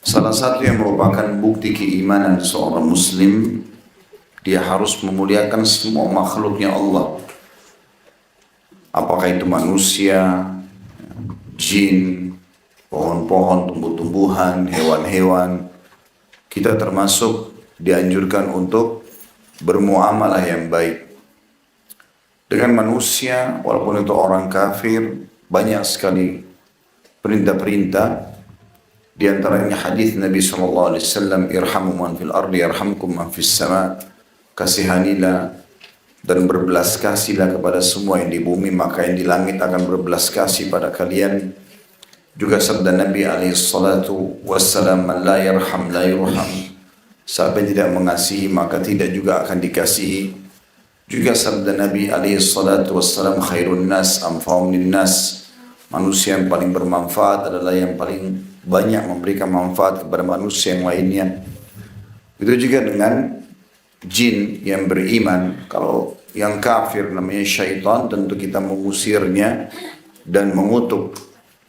Salah satu yang merupakan bukti keimanan seorang muslim, dia harus memuliakan semua makhluknya Allah. Apakah itu manusia, jin, pohon-pohon, tumbuh-tumbuhan, hewan-hewan. Kita termasuk dianjurkan untuk bermuamalah yang baik. Dengan manusia, walaupun itu orang kafir, banyak sekali perintah-perintah. Di antaranya hadis Nabi SAW, irhamu man fil ardi yarhamkum man fis sama. Kasihanilah dan berbelas kasihlah kepada semua yang di bumi, maka yang di langit akan berbelas kasih pada kalian. Juga sabda Nabi SAW, man la yarham la yurham. Siapa yang tidak mengasihi maka tidak juga akan dikasihi. Juga sabda Nabi SAW, khairun nas anfa'um linnas. Manusia yang paling bermanfaat adalah yang paling banyak memberikan manfaat kepada manusia yang lainnya. Itu juga dengan jin yang beriman. Kalau yang kafir namanya syaitan, tentu kita mengusirnya dan mengutuk.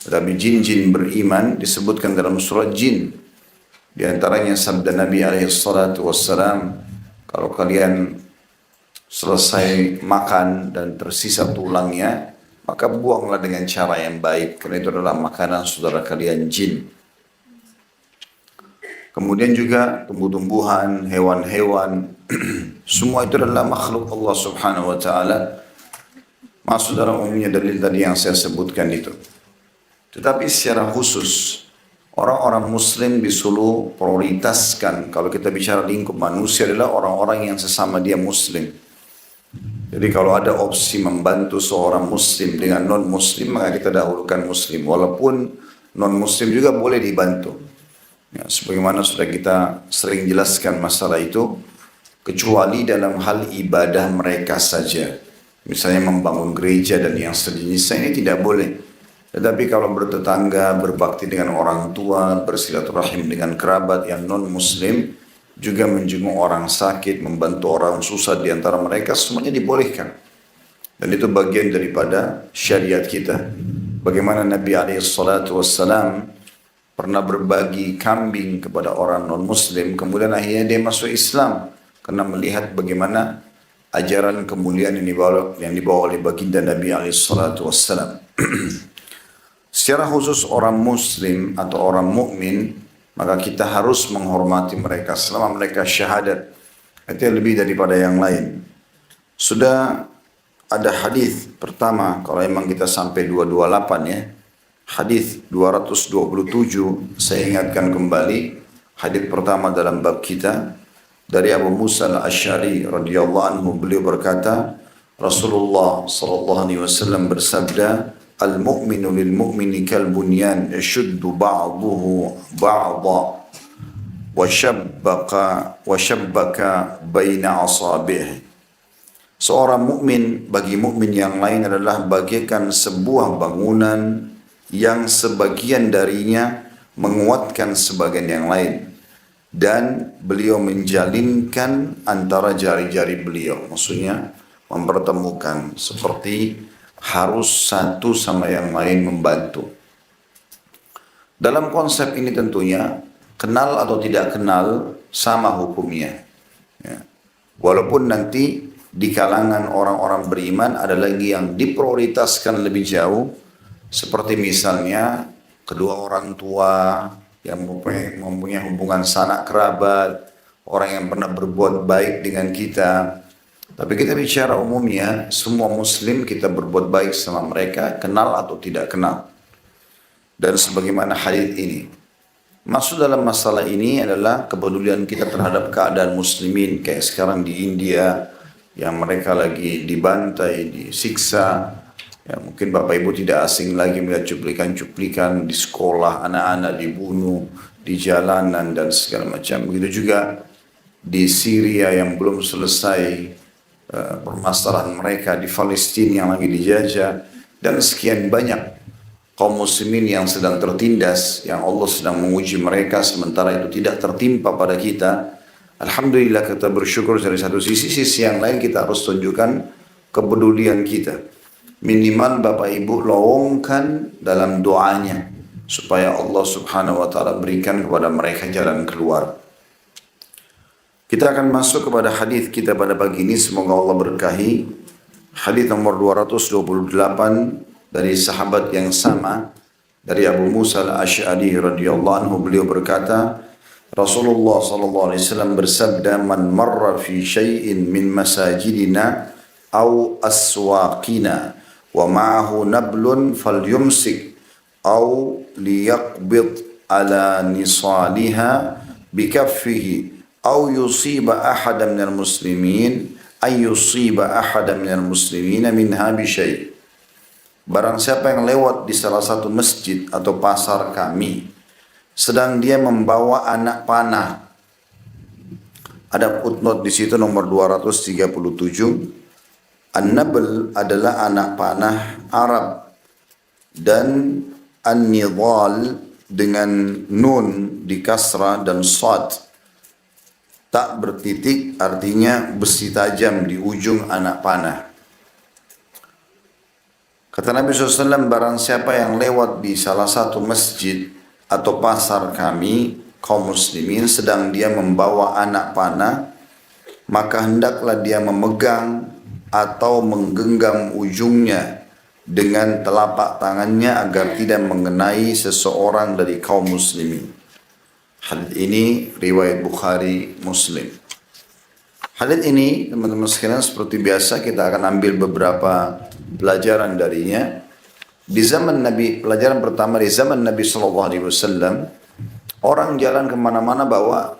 Tetapi jin-jin beriman disebutkan dalam surat jin. Di antaranya sabda Nabi SAW, kalau kalian selesai makan dan tersisa tulangnya, maka buanglah dengan cara yang baik, karena itu adalah makanan saudara kalian jin. Kemudian juga tumbuh-tumbuhan, hewan-hewan, semua itu adalah makhluk Allah Subhanahu wa taala. Maksud dalam umumnya dalil tadi yang saya sebutkan itu. Tetapi secara khusus orang-orang muslim disuruh prioritaskan, kalau kita bicara lingkup manusia, adalah orang-orang yang sesama dia muslim. Jadi kalau ada opsi membantu seorang muslim dengan non-muslim, maka kita dahulukan muslim. Walaupun non-muslim juga boleh dibantu. Ya, sebagaimana sudah kita sering jelaskan masalah itu, kecuali dalam hal ibadah mereka saja. Misalnya membangun gereja dan yang sejenisnya, ini tidak boleh. Tetapi kalau bertetangga, berbakti dengan orang tua, bersilaturahim dengan kerabat yang non-muslim, juga menjenguk orang sakit, membantu orang susah di antara mereka, semuanya dibolehkan. Dan itu bagian daripada syariat kita. Bagaimana Nabi SAW pernah berbagi kambing kepada orang non-muslim, kemudian akhirnya dia masuk Islam karena melihat bagaimana ajaran kemuliaan yang dibawa oleh baginda Nabi SAW. Secara khusus orang muslim atau orang mukmin, maka kita harus menghormati mereka selama mereka syahadat. Itu lebih daripada yang lain. Sudah ada hadis pertama, kalau memang kita sampai 228 ya. Hadis 227, saya ingatkan kembali. Hadis pertama dalam bab kita dari Abu Musa al-Asy'ari radhiyallahu anhu, beliau berkata, Rasulullah sallallahu alaihi wasallam bersabda, al-mu'minu lil-mu'mini kal-bunyan yashuddu ba'duhu ba'dha wa shabbaka baina asabihi. Seorang mukmin bagi mukmin yang lain adalah bagaikan sebuah bangunan yang sebagian darinya menguatkan sebagian yang lain, dan beliau menjalinkan antara jari-jari beliau, maksudnya mempertemukan, seperti harus satu sama yang lain membantu. Dalam konsep ini tentunya kenal atau tidak kenal sama hukumnya. Ya. Walaupun nanti di kalangan orang-orang beriman ada lagi yang diprioritaskan lebih jauh, seperti misalnya kedua orang tua yang mempunyai hubungan sanak kerabat, orang yang pernah berbuat baik dengan kita. Tapi kita bicara umumnya, semua muslim kita berbuat baik sama mereka, kenal atau tidak kenal. Dan sebagaimana hadis ini, maksud dalam masalah ini adalah kepedulian kita terhadap keadaan muslimin, kayak sekarang di India yang mereka lagi dibantai, disiksa. Ya, mungkin Bapak Ibu tidak asing lagi melihat cuplikan-cuplikan di sekolah, anak-anak dibunuh di jalanan dan segala macam. Begitu juga di Syria yang belum selesai permasalahan mereka, di Palestina yang lagi dijajah, dan sekian banyak kaum muslimin yang sedang tertindas, yang Allah sedang menguji mereka, sementara itu tidak tertimpa pada kita. Alhamdulillah kita bersyukur dari satu sisi. Sisi yang lain kita harus tunjukkan kepedulian kita. Minimal Bapak Ibu lowongkan dalam doanya. supaya Allah Subhanahu wa taala berikan kepada mereka jalan keluar. Kita akan masuk kepada hadis kita pada pagi ini, semoga Allah berkahi. Hadis nomor 228 dari sahabat yang sama, dari Abu Musa al-Asy'ari radhiyallahu anhu, beliau berkata, Rasulullah sallallahu alaihi wasallam bersabda, "Man marra fi syai'in min masajidina aw aswaqina wa ma'ahu nablun falyumsik aw liyaqbid ala nisaliha bikaffihi aw yusiba ahadan minal muslimin ay yusiba ahadan minal muslimina minha bi syai'." Barang siapa yang lewat di salah satu masjid atau pasar kami sedang dia membawa anak panah. Ada footnote di situ nomor 237. An-nabl adalah anak panah Arab, dan an-nidhal dengan nun di kasrah dan shad tak bertitik, artinya besi tajam di ujung anak panah. Kata Nabi SAW, barang siapa yang lewat di salah satu masjid atau pasar kami, kaum muslimin, sedang dia membawa anak panah, maka hendaklah dia memegang atau menggenggam ujungnya dengan telapak tangannya agar tidak mengenai seseorang dari kaum muslimin. Hadits ini riwayat Bukhari Muslim. Hadits ini teman-teman sekalian, seperti biasa kita akan ambil beberapa pelajaran darinya. Di zaman Nabi, pelajaran pertama, di zaman Nabi SAW, orang jalan kemana-mana bawa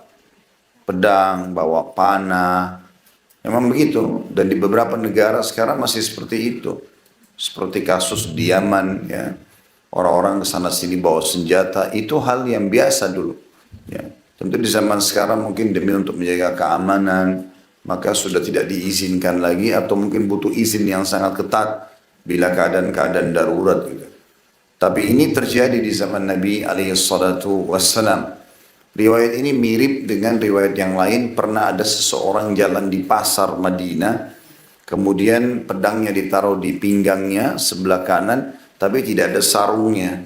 pedang, bawa panah. Memang begitu. Dan di beberapa negara sekarang masih seperti itu. Seperti kasus di Yaman, ya. Orang-orang kesana sini bawa senjata. Itu hal yang biasa dulu. Ya. Tentu di zaman sekarang mungkin demi untuk menjaga keamanan, maka sudah tidak diizinkan lagi, atau mungkin butuh izin yang sangat ketat bila keadaan-keadaan darurat gitu. Tapi ini terjadi di zaman Nabi SAW. Riwayat ini mirip dengan riwayat yang lain. Pernah ada seseorang jalan di pasar Madinah, kemudian pedangnya ditaruh di pinggangnya sebelah kanan, tapi tidak ada sarungnya,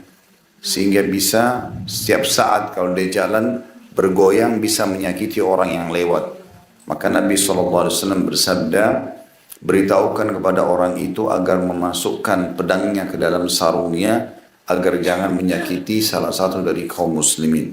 sehingga bisa setiap saat kalau dia jalan bergoyang bisa menyakiti orang yang lewat. Maka Nabi SAW bersabda, beritahukan kepada orang itu agar memasukkan pedangnya ke dalam sarungnya, agar jangan menyakiti salah satu dari kaum muslimin.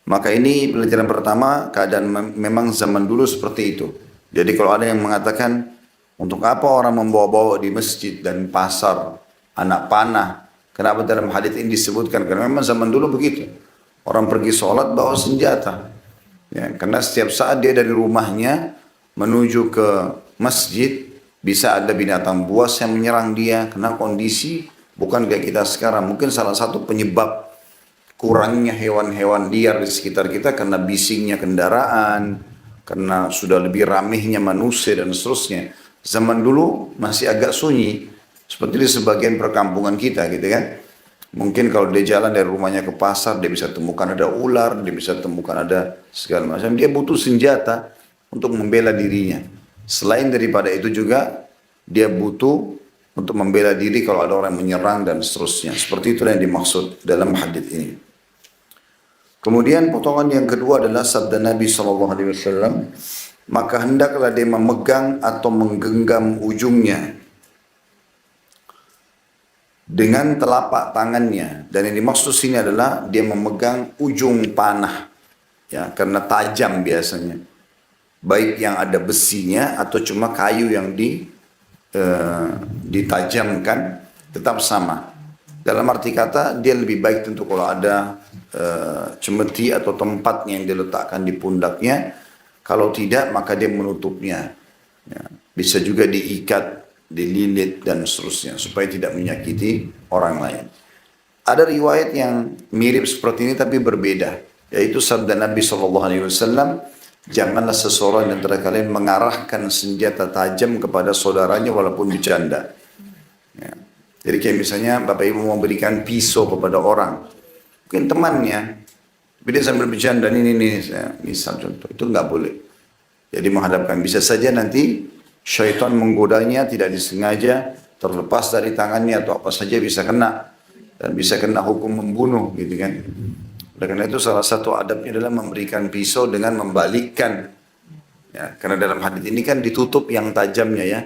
Maka ini pelajaran pertama, keadaan memang zaman dulu seperti itu. Jadi kalau ada yang mengatakan, untuk apa orang membawa-bawa di masjid dan pasar anak panah? Kenapa dalam hadits ini disebutkan? Karena memang zaman dulu begitu. Orang pergi sholat bawa senjata. Ya, karena setiap saat dia dari rumahnya menuju ke masjid, bisa ada binatang buas yang menyerang dia. Karena kondisi bukan kayak kita sekarang. Mungkin salah satu penyebab kurangnya hewan-hewan liar di sekitar kita karena bisingnya kendaraan, karena sudah lebih ramainya manusia dan seterusnya. Zaman dulu masih agak sunyi, seperti di sebagian perkampungan kita gitu kan. Mungkin kalau dia jalan dari rumahnya ke pasar, dia bisa temukan ada ular, dia bisa temukan ada segala macam. Dia butuh senjata untuk membela dirinya. Selain daripada itu juga, dia butuh untuk membela diri kalau ada orang menyerang dan seterusnya. Seperti itulah yang dimaksud dalam hadits ini. Kemudian potongan yang kedua adalah sabda Nabi SAW, maka hendaklah dia memegang atau menggenggam ujungnya dengan telapak tangannya. Dan yang dimaksud sini adalah dia memegang ujung panah, ya, karena tajam biasanya. Baik yang ada besinya atau cuma kayu yang ditajamkan, tetap sama. Dalam arti kata, dia lebih baik tentu kalau ada cemeti atau tempatnya yang diletakkan di pundaknya. Kalau tidak, maka dia menutupnya. Ya. Bisa juga diikat, dililit, dan seterusnya, supaya tidak menyakiti orang lain. Ada riwayat yang mirip seperti ini tapi berbeda, yaitu sabda Nabi SAW, janganlah seseorang di antara kalian mengarahkan senjata tajam kepada saudaranya walaupun bercanda. Ya. Jadi kayak misalnya Bapak Ibu mau berikan pisau kepada orang, mungkin temannya, dia sambil bercanda, ini, misal contoh, itu nggak boleh. Jadi menghadapkan, bisa saja nanti syaitan menggodanya tidak disengaja, terlepas dari tangannya atau apa saja bisa kena. dan bisa kena hukum membunuh gitu kan. Oleh karena itu salah satu adabnya adalah memberikan pisau dengan membalikkan. Ya, karena dalam hadis ini kan ditutup yang tajamnya ya.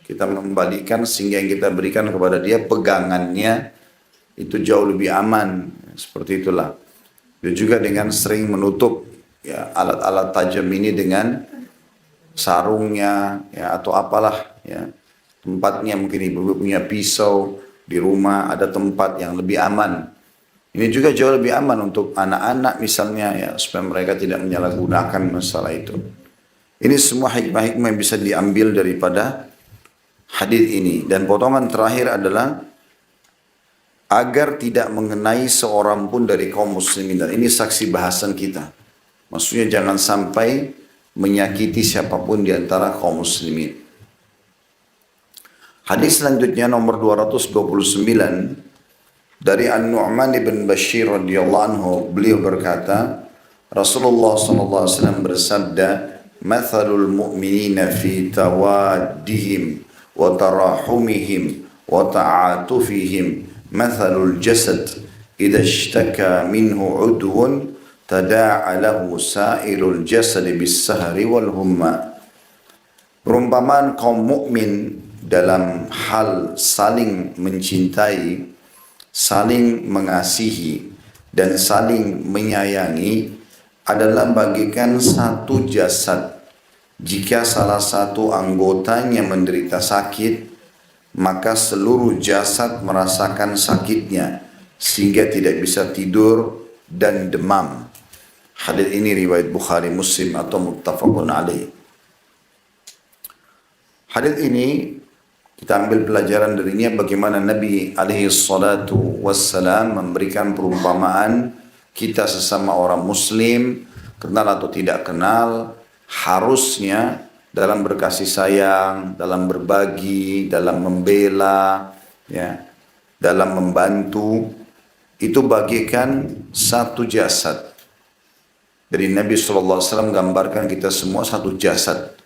Kita membalikkan sehingga yang kita berikan kepada dia pegangannya itu jauh lebih aman. Seperti itulah. Dan juga dengan sering menutup ya alat-alat tajam ini dengan sarungnya ya atau apalah ya. Tempatnya mungkin ibu punya pisau di rumah ada tempat yang lebih aman. Ini juga jauh lebih aman untuk anak-anak misalnya ya supaya mereka tidak menyalahgunakan masalah itu. Ini semua hikmah-hikmah yang bisa diambil daripada hadis ini. Dan potongan terakhir adalah agar tidak mengenai seorang pun dari kaum muslimin. Dan ini saksi bahasan kita. Maksudnya jangan sampai menyakiti siapapun di antara kaum muslimin. Hadis selanjutnya nomor 229 dari An-Nu'man ibn Bashir radhiyallahu anhu, beliau berkata, Rasulullah sallallahu alaihi wasallam bersabda, "Mathalul mu'minina fi tawaddihim wa tarahumihim wa ta'atufihim mathalul jasad idza ishtaka minhu 'udwun tada'a lahu sa'irul jasad bis-sahri wal humma." Perumpamaan kaum mukmin dalam hal saling mencintai, saling mengasihi dan saling menyayangi adalah bagikan satu jasad. Jika salah satu anggotanya menderita sakit, maka seluruh jasad merasakan sakitnya sehingga tidak bisa tidur dan demam. Hadis ini riwayat Bukhari Muslim atau muttafaqun alaih. Hadis ini kita ambil pelajaran darinya bagaimana Nabi alaihi salatu wassalam memberikan perumpamaan kita sesama orang muslim, kenal atau tidak kenal, harusnya dalam berkasih sayang, dalam berbagi, dalam membela, ya, dalam membantu, itu bagikan satu jasad. Dari Nabi SAW gambarkan kita semua satu jasad.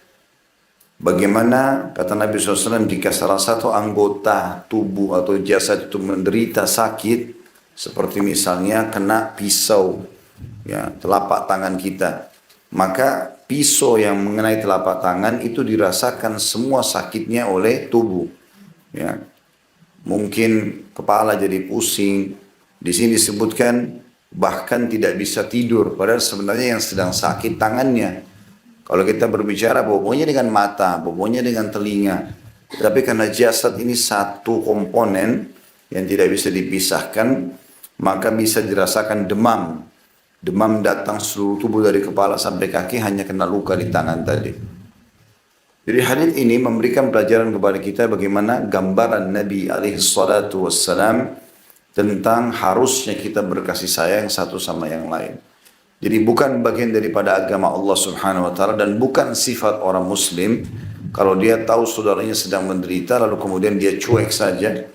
Bagaimana kata Nabi SAW jika salah satu anggota tubuh atau jasad itu menderita sakit, seperti misalnya kena pisau ya telapak tangan kita, maka pisau yang mengenai telapak tangan itu dirasakan semua sakitnya oleh tubuh ya. Mungkin kepala jadi pusing, di sini disebutkan bahkan tidak bisa tidur padahal sebenarnya yang sedang sakit tangannya. Kalau kita berbicara pokoknya dengan mata, pokoknya dengan telinga. Tapi karena jasad ini satu komponen yang tidak bisa dipisahkan, maka bisa dirasakan demam. Demam datang seluruh tubuh dari kepala sampai kaki hanya kena luka di tangan tadi. Jadi hadis ini memberikan pelajaran kepada kita bagaimana gambaran Nabi alaihi salatu wassalam tentang harusnya kita berkasih sayang satu sama yang lain. Jadi bukan bagian daripada agama Allah Subhanahu wa taala dan bukan sifat orang muslim kalau dia tahu saudaranya sedang menderita lalu kemudian dia cuek saja.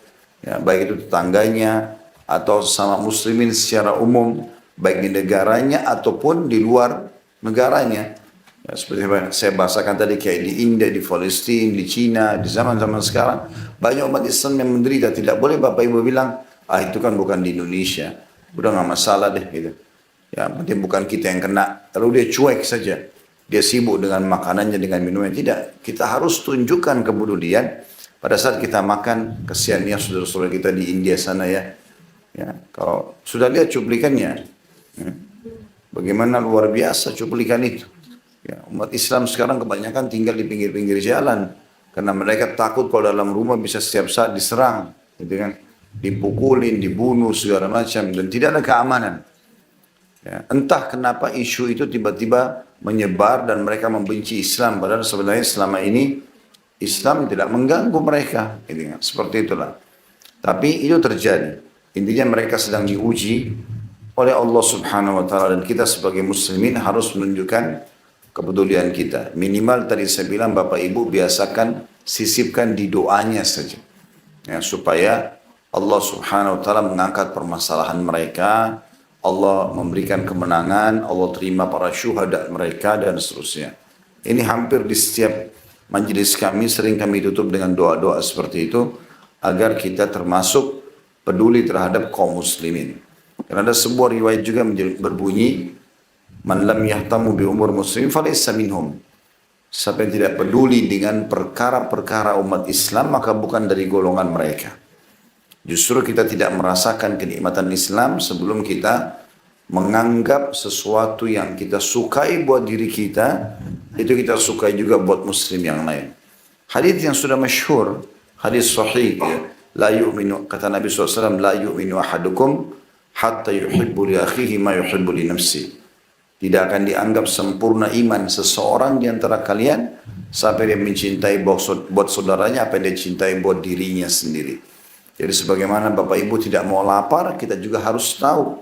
Ya, baik itu tetangganya atau sama muslimin secara umum, baik di negaranya ataupun di luar negaranya. Ya, seperti yang saya bahasakan tadi kayak di India, di Palestina, di Cina, di zaman-zaman sekarang banyak umat Islam yang menderita. Tidak boleh Bapak Ibu bilang, itu kan bukan di Indonesia. Udah nggak masalah deh gitu. Ya, penting bukan kita yang kena. Lalu dia cuek saja. Dia sibuk dengan makanannya, dengan minumnya. Tidak. Kita harus tunjukkan kepedulian pada saat kita makan. Kesiannya saudara-saudara kita di India sana ya. Ya, kalau sudah lihat cuplikannya. Ya, bagaimana luar biasa cuplikan itu. Ya, umat Islam sekarang kebanyakan tinggal di pinggir-pinggir jalan. Karena mereka takut kalau dalam rumah bisa setiap saat diserang. Gitu kan. Dipukulin, dibunuh, segala macam. Dan tidak ada keamanan. Ya, entah kenapa isu itu tiba-tiba menyebar dan mereka membenci Islam. Padahal sebenarnya selama ini Islam tidak mengganggu mereka. Gitu, seperti itulah. Tapi itu terjadi. Intinya mereka sedang diuji oleh Allah Subhanahu wa taala dan kita sebagai muslimin harus menunjukkan kepedulian kita. Minimal tadi saya bilang Bapak Ibu biasakan sisipkan di doanya saja. Ya, supaya Allah Subhanahu wa taala mengangkat permasalahan mereka. Allah memberikan kemenangan, Allah terima para syuhada mereka dan seterusnya. Ini hampir di setiap majelis kami sering kami tutup dengan doa-doa seperti itu agar kita termasuk peduli terhadap kaum muslimin. Karena ada sebuah riwayat juga berbunyi, "Man lam yahtamu bi umur muslimin falaysa minhum." Siapa yang tidak peduli dengan perkara-perkara umat Islam, maka bukan dari golongan mereka. Justru kita tidak merasakan kenikmatan Islam sebelum kita menganggap sesuatu yang kita sukai buat diri kita, itu kita sukai juga buat muslim yang lain. Hadis yang sudah masyhur, hadis sahih, ya. La yu'minu, kata Nabi SAW, la yu'minu ahadukum hatta yuhibbu li akhihi ma yuhibbu li nafsi. Tidak akan dianggap sempurna iman seseorang di antara kalian sampai dia mencintai buat saudaranya apa yang dia cintai buat dirinya sendiri. Jadi sebagaimana Bapak Ibu tidak mau lapar, kita juga harus tahu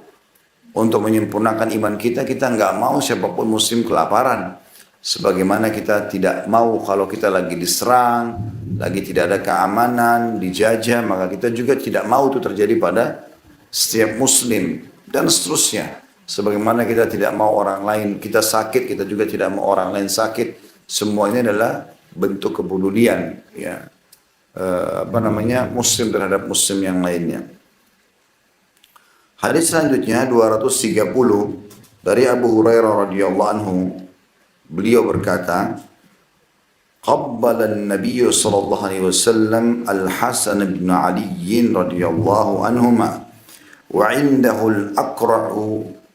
untuk menyempurnakan iman kita, kita nggak mau siapapun muslim kelaparan. Sebagaimana kita tidak mau kalau kita lagi diserang, lagi tidak ada keamanan, dijajah, maka kita juga tidak mau itu terjadi pada setiap muslim dan seterusnya. Sebagaimana kita tidak mau orang lain kita sakit, kita juga tidak mau orang lain sakit. Semuanya adalah bentuk kepedulian, ya, muslim terhadap muslim yang lainnya. Hadis selanjutnya 230 dari Abu Hurairah radhiyallahu anhu, beliau berkata, "Qabbala an-nabiy sallallahu alaihi wasallam al-Hasan bin Ali radhiyallahu anhuma wa 'indahu al-Aqra'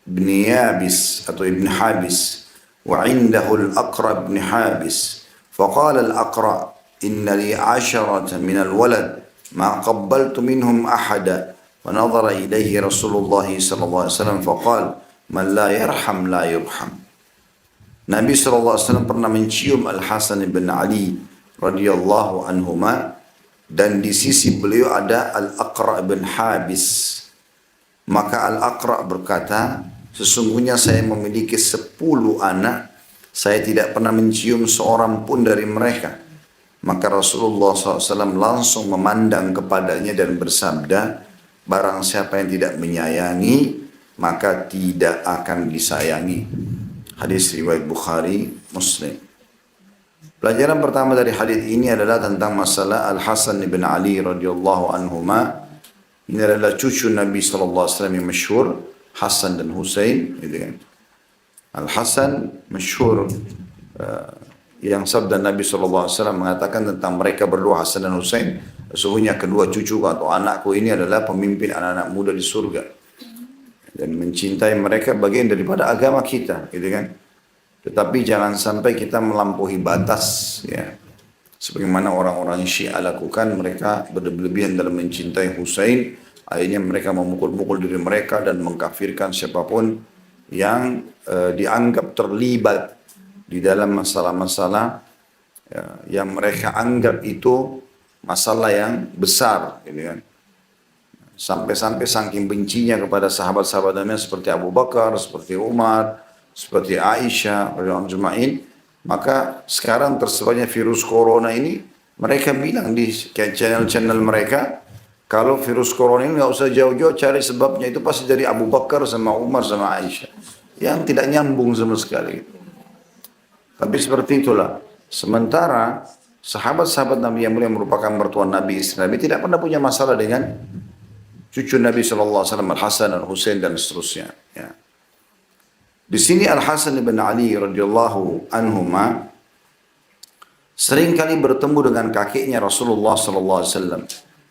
bin Yabis atau Ibn Habis wa 'indahu al-Aqra' bin Habis faqala al-Aqra' inna li 'asharatan min al-walad ma qabbaltu minhum ahada فنظر إليه رسول الله صلى الله عليه وسلم فقال من لا يرحم لا يرحم." Nabi SAW pernah mencium Al-Hasan bin Ali radhiyallahu anhuma, dan di sisi beliau ada Al-Aqra' bin Habis. Maka Al-Aqra' berkata, "Sesungguhnya saya memiliki 10 anak, saya tidak pernah mencium seorang pun dari mereka." Maka Rasulullah SAW langsung memandang kepadanya dan bersabda, "Barang siapa yang tidak menyayangi, maka tidak akan disayangi." Hadis riwayat Bukhari, Muslim. Pelajaran pertama dari hadis ini adalah tentang masalah Al-Hasan bin Ali radhiyallahu anhuma. Ini adalah cucu Nabi SAW yang masyhur, Hasan dan Husain, gitu kan. Al-Hasan masyhur, yang sabda Nabi SAW mengatakan tentang mereka berdua, Hasan dan Husain, sesungguhnya kedua cucu atau anakku ini adalah pemimpin anak-anak muda di surga. Dan mencintai mereka bagian daripada agama kita, gitu kan. Tetapi jangan sampai kita melampaui batas, ya. Sebagaimana orang-orang Syiah lakukan, mereka berlebihan dalam mencintai Husain, akhirnya mereka memukul-mukul diri mereka dan mengkafirkan siapapun yang dianggap terlibat di dalam masalah-masalah yang mereka anggap itu masalah yang besar, gitu kan. Sampai-sampai saking bencinya kepada sahabat-sahabat Nabi seperti Abu Bakar, seperti Umar, seperti Aisyah, radhiyallahu, maka sekarang tersebarnya virus corona ini, mereka bilang di channel-channel mereka, kalau virus corona ini nggak usah jauh-jauh cari sebabnya, itu pasti dari Abu Bakar sama Umar sama Aisyah, yang tidak nyambung sama sekali. Tapi seperti itulah. Sementara sahabat-sahabat Nabi yang mulia merupakan mertua Nabi, istri Nabi, tidak pernah punya masalah dengan cucu Nabi SAW, Al-Hasan, Al-Husain, dan seterusnya. Ya. Di sini Al-Hasan bin Ali radhiyallahu anhuma sering kali bertemu dengan kakeknya Rasulullah SAW.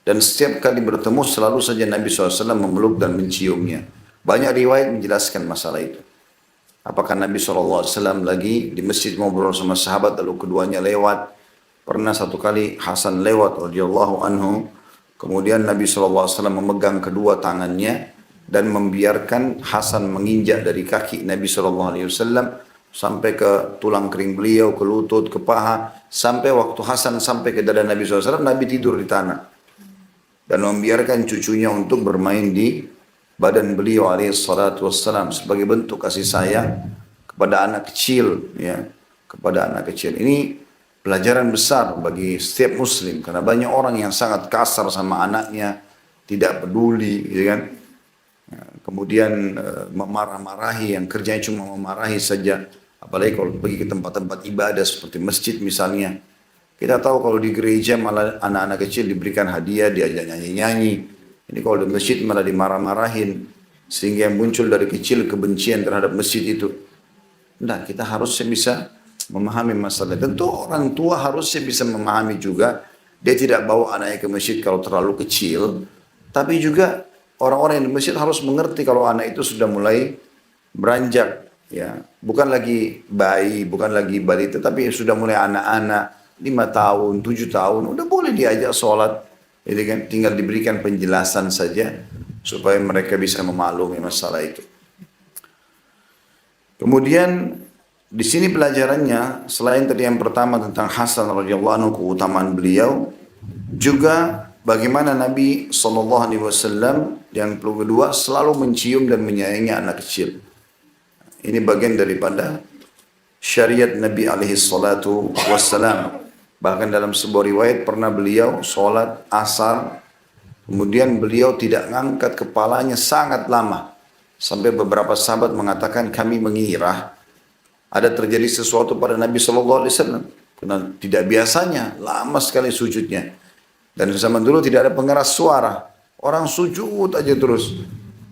Dan setiap kali bertemu selalu saja Nabi SAW memeluk dan menciumnya. Banyak riwayat menjelaskan masalah itu. Apakah Nabi SAW lagi di masjid ngobrol sama sahabat lalu keduanya lewat. Pernah satu kali Hasan lewat radhiyallahu anhu. Kemudian Nabi SAW memegang kedua tangannya dan membiarkan Hasan menginjak dari kaki Nabi SAW sampai ke tulang kering beliau, ke lutut, ke paha. Sampai waktu Hasan sampai ke dada Nabi SAW, Nabi tidur di tanah. Dan membiarkan cucunya untuk bermain di badan beliau alaihissalam sebagai bentuk kasih sayang kepada anak kecil, ya, kepada anak kecil. Ini pelajaran besar bagi setiap muslim, karena banyak orang yang sangat kasar sama anaknya, tidak peduli, gitu kan. Kemudian memarah-marahi, yang kerjanya cuma memarahi saja. Apalagi kalau pergi ke tempat-tempat ibadah seperti masjid misalnya. Kita tahu kalau di gereja malah anak-anak kecil diberikan hadiah, diajak nyanyi-nyanyi. Ini kalau di masjid malah dimarah-marahin, sehingga yang muncul dari kecil kebencian terhadap masjid itu. Nah, kita harusnya bisa memahami masalah. Tentu orang tua harusnya bisa memahami juga. Dia tidak bawa anaknya ke masjid kalau terlalu kecil. Tapi juga orang-orang yang di masjid harus mengerti kalau anak itu sudah mulai beranjak. Ya, bukan lagi bayi, bukan lagi balita, tapi sudah mulai anak-anak, 5 tahun, 7 tahun, udah boleh diajak sholat. Jadi kan tinggal diberikan penjelasan saja supaya mereka bisa memaklumi masalah itu. Kemudian di sini pelajarannya selain tadi yang pertama tentang Hasan radhiyallahu anhu keutamaan beliau, juga bagaimana Nabi SAW yang kedua selalu mencium dan menyayangi anak kecil. Ini bagian daripada syariat Nabi alaihi salatu wassalam. Bahkan dalam sebuah riwayat pernah beliau sholat asar, kemudian beliau tidak ngangkat kepalanya sangat lama. Sampai beberapa sahabat mengatakan kami mengira ada terjadi sesuatu pada Nabi SAW. Karena tidak biasanya, lama sekali sujudnya. Dan zaman dulu tidak ada pengeras suara. Orang sujud aja terus.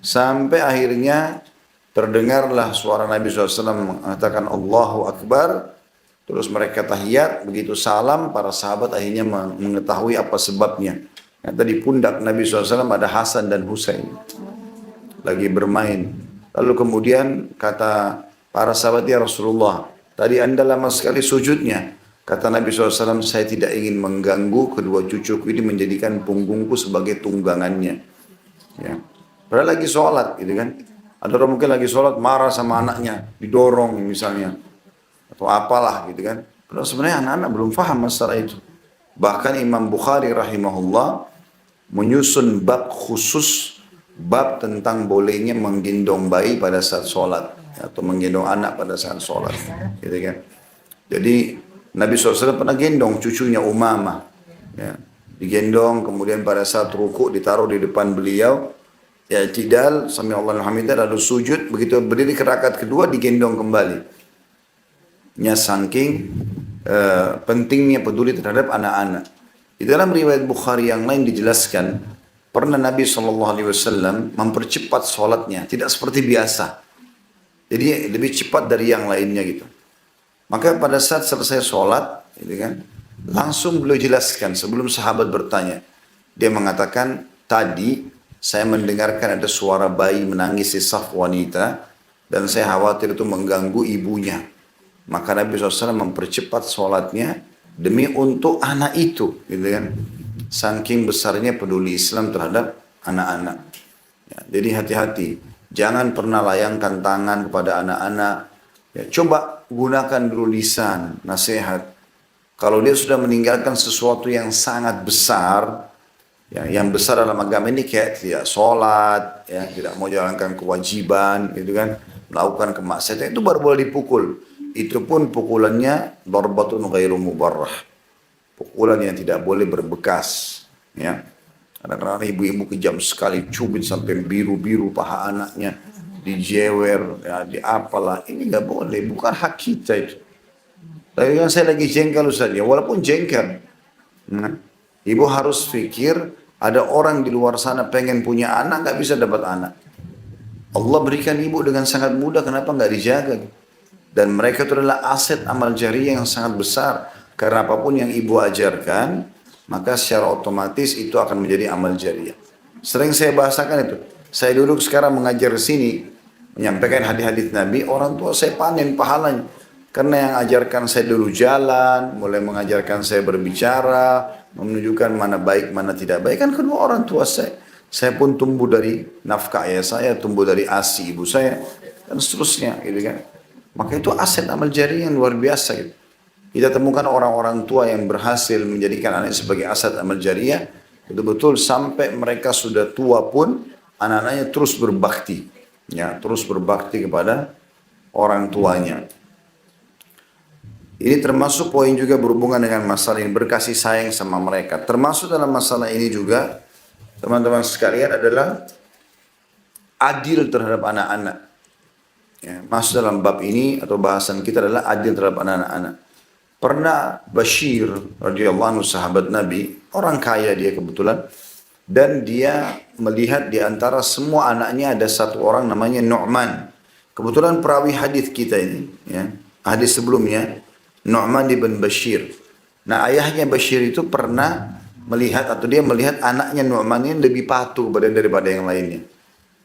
Sampai akhirnya terdengarlah suara Nabi SAW mengatakan Allahu Akbar. Terus mereka tahiyat, begitu salam, para sahabat akhirnya mengetahui apa sebabnya. Ternyata di pundak Nabi SAW ada Hasan dan Husain lagi bermain. Lalu kemudian kata para sahabat, ya Rasulullah, tadi anda lama sekali sujudnya. Kata Nabi SAW, saya tidak ingin mengganggu kedua cucuku ini menjadikan punggungku sebagai tunggangannya. Ya. Padahal lagi sholat gitu kan. Ada orang mungkin lagi sholat marah sama anaknya, didorong misalnya. Atau apalah gitu kan. Padahal sebenarnya anak-anak belum paham masalah itu. Bahkan Imam Bukhari rahimahullah menyusun bab khusus, bab tentang bolehnya menggendong bayi pada saat sholat. Atau menggendong anak pada saat sholat. Gitu kan. Jadi Nabi SAW pernah gendong cucunya Umamah. Ya. Digendong, kemudian pada saat ruku ditaruh di depan beliau. Ya tidal, sami Allahu hamidah, lalu sujud. Begitu berdiri ke rakaat kedua digendong kembali. Nya saking pentingnya peduli terhadap anak-anak. Di dalam riwayat Bukhari yang lain dijelaskan, pernah Nabi SAW mempercepat sholatnya, tidak seperti biasa. Jadi lebih cepat dari yang lainnya gitu. Maka pada saat selesai sholat, gitu kan, langsung beliau jelaskan sebelum sahabat bertanya. Dia mengatakan, tadi saya mendengarkan ada suara bayi menangis di saf wanita, dan saya khawatir itu mengganggu ibunya. Maka Nabi SAW mempercepat sholatnya demi untuk anak itu, gitu kan. Saking besarnya peduli Islam terhadap anak-anak. Ya, jadi hati-hati, jangan pernah layangkan tangan kepada anak-anak. Ya, coba gunakan dulu lisan, nasihat. Kalau dia sudah meninggalkan sesuatu yang sangat besar, ya, yang besar dalam agama ini kayak tidak sholat, ya, tidak mau jalankan kewajiban, gitu kan, melakukan kemaksiatan, itu baru boleh dipukul. Itu pun pukulannya darbatun ghairu mubarrah. Pukulan yang tidak boleh berbekas. Ya. Kadang-kadang ibu-ibu kejam sekali, cubit sampai biru-biru paha anaknya, dijewer, ya, di apalah. Ini nggak boleh, bukan hak kita itu. Tapi kan saya lagi jengkel saja, walaupun jengkel. Nah, ibu harus pikir, ada orang di luar sana pengen punya anak, nggak bisa dapat anak. Allah berikan ibu dengan sangat mudah, kenapa nggak dijaga? Dan mereka itu adalah aset amal jariah yang sangat besar. Karena apapun yang ibu ajarkan, maka secara otomatis itu akan menjadi amal jariah. Sering saya bahasakan itu. Saya duduk sekarang mengajar di sini, menyampaikan hadis-hadis Nabi, orang tua saya panen pahalanya. Karena yang ajarkan saya dulu jalan, mulai mengajarkan saya berbicara, menunjukkan mana baik, mana tidak baik. Kan kedua orang tua saya. Saya pun tumbuh dari nafkah ayah saya, tumbuh dari ASI ibu saya, dan seterusnya. Gitu kan. Maka itu aset amal jariah yang luar biasa gitu. Kita temukan orang-orang tua yang berhasil menjadikan anak sebagai aset amal jariah, betul-betul sampai mereka sudah tua pun anak-anaknya terus berbakti, ya, terus berbakti kepada orang tuanya. Ini termasuk poin juga berhubungan dengan masalah yang berkasih sayang sama mereka. Termasuk dalam masalah ini juga, teman-teman sekalian, adalah adil terhadap anak-anak. Ya, masuk dalam bab ini atau bahasan kita adalah adil terhadap anak-anak. Pernah Bashir radhiyallahu anhu sahabat Nabi, orang kaya dia kebetulan, Dan dia melihat di antara semua anaknya ada satu orang namanya Nu'man. Kebetulan perawi hadis kita ini, ya, hadis sebelumnya, Nu'man ibn Bashir. Nah, ayahnya Bashir itu pernah melihat atau dia melihat anaknya Nu'man ini lebih patuh daripada yang lainnya.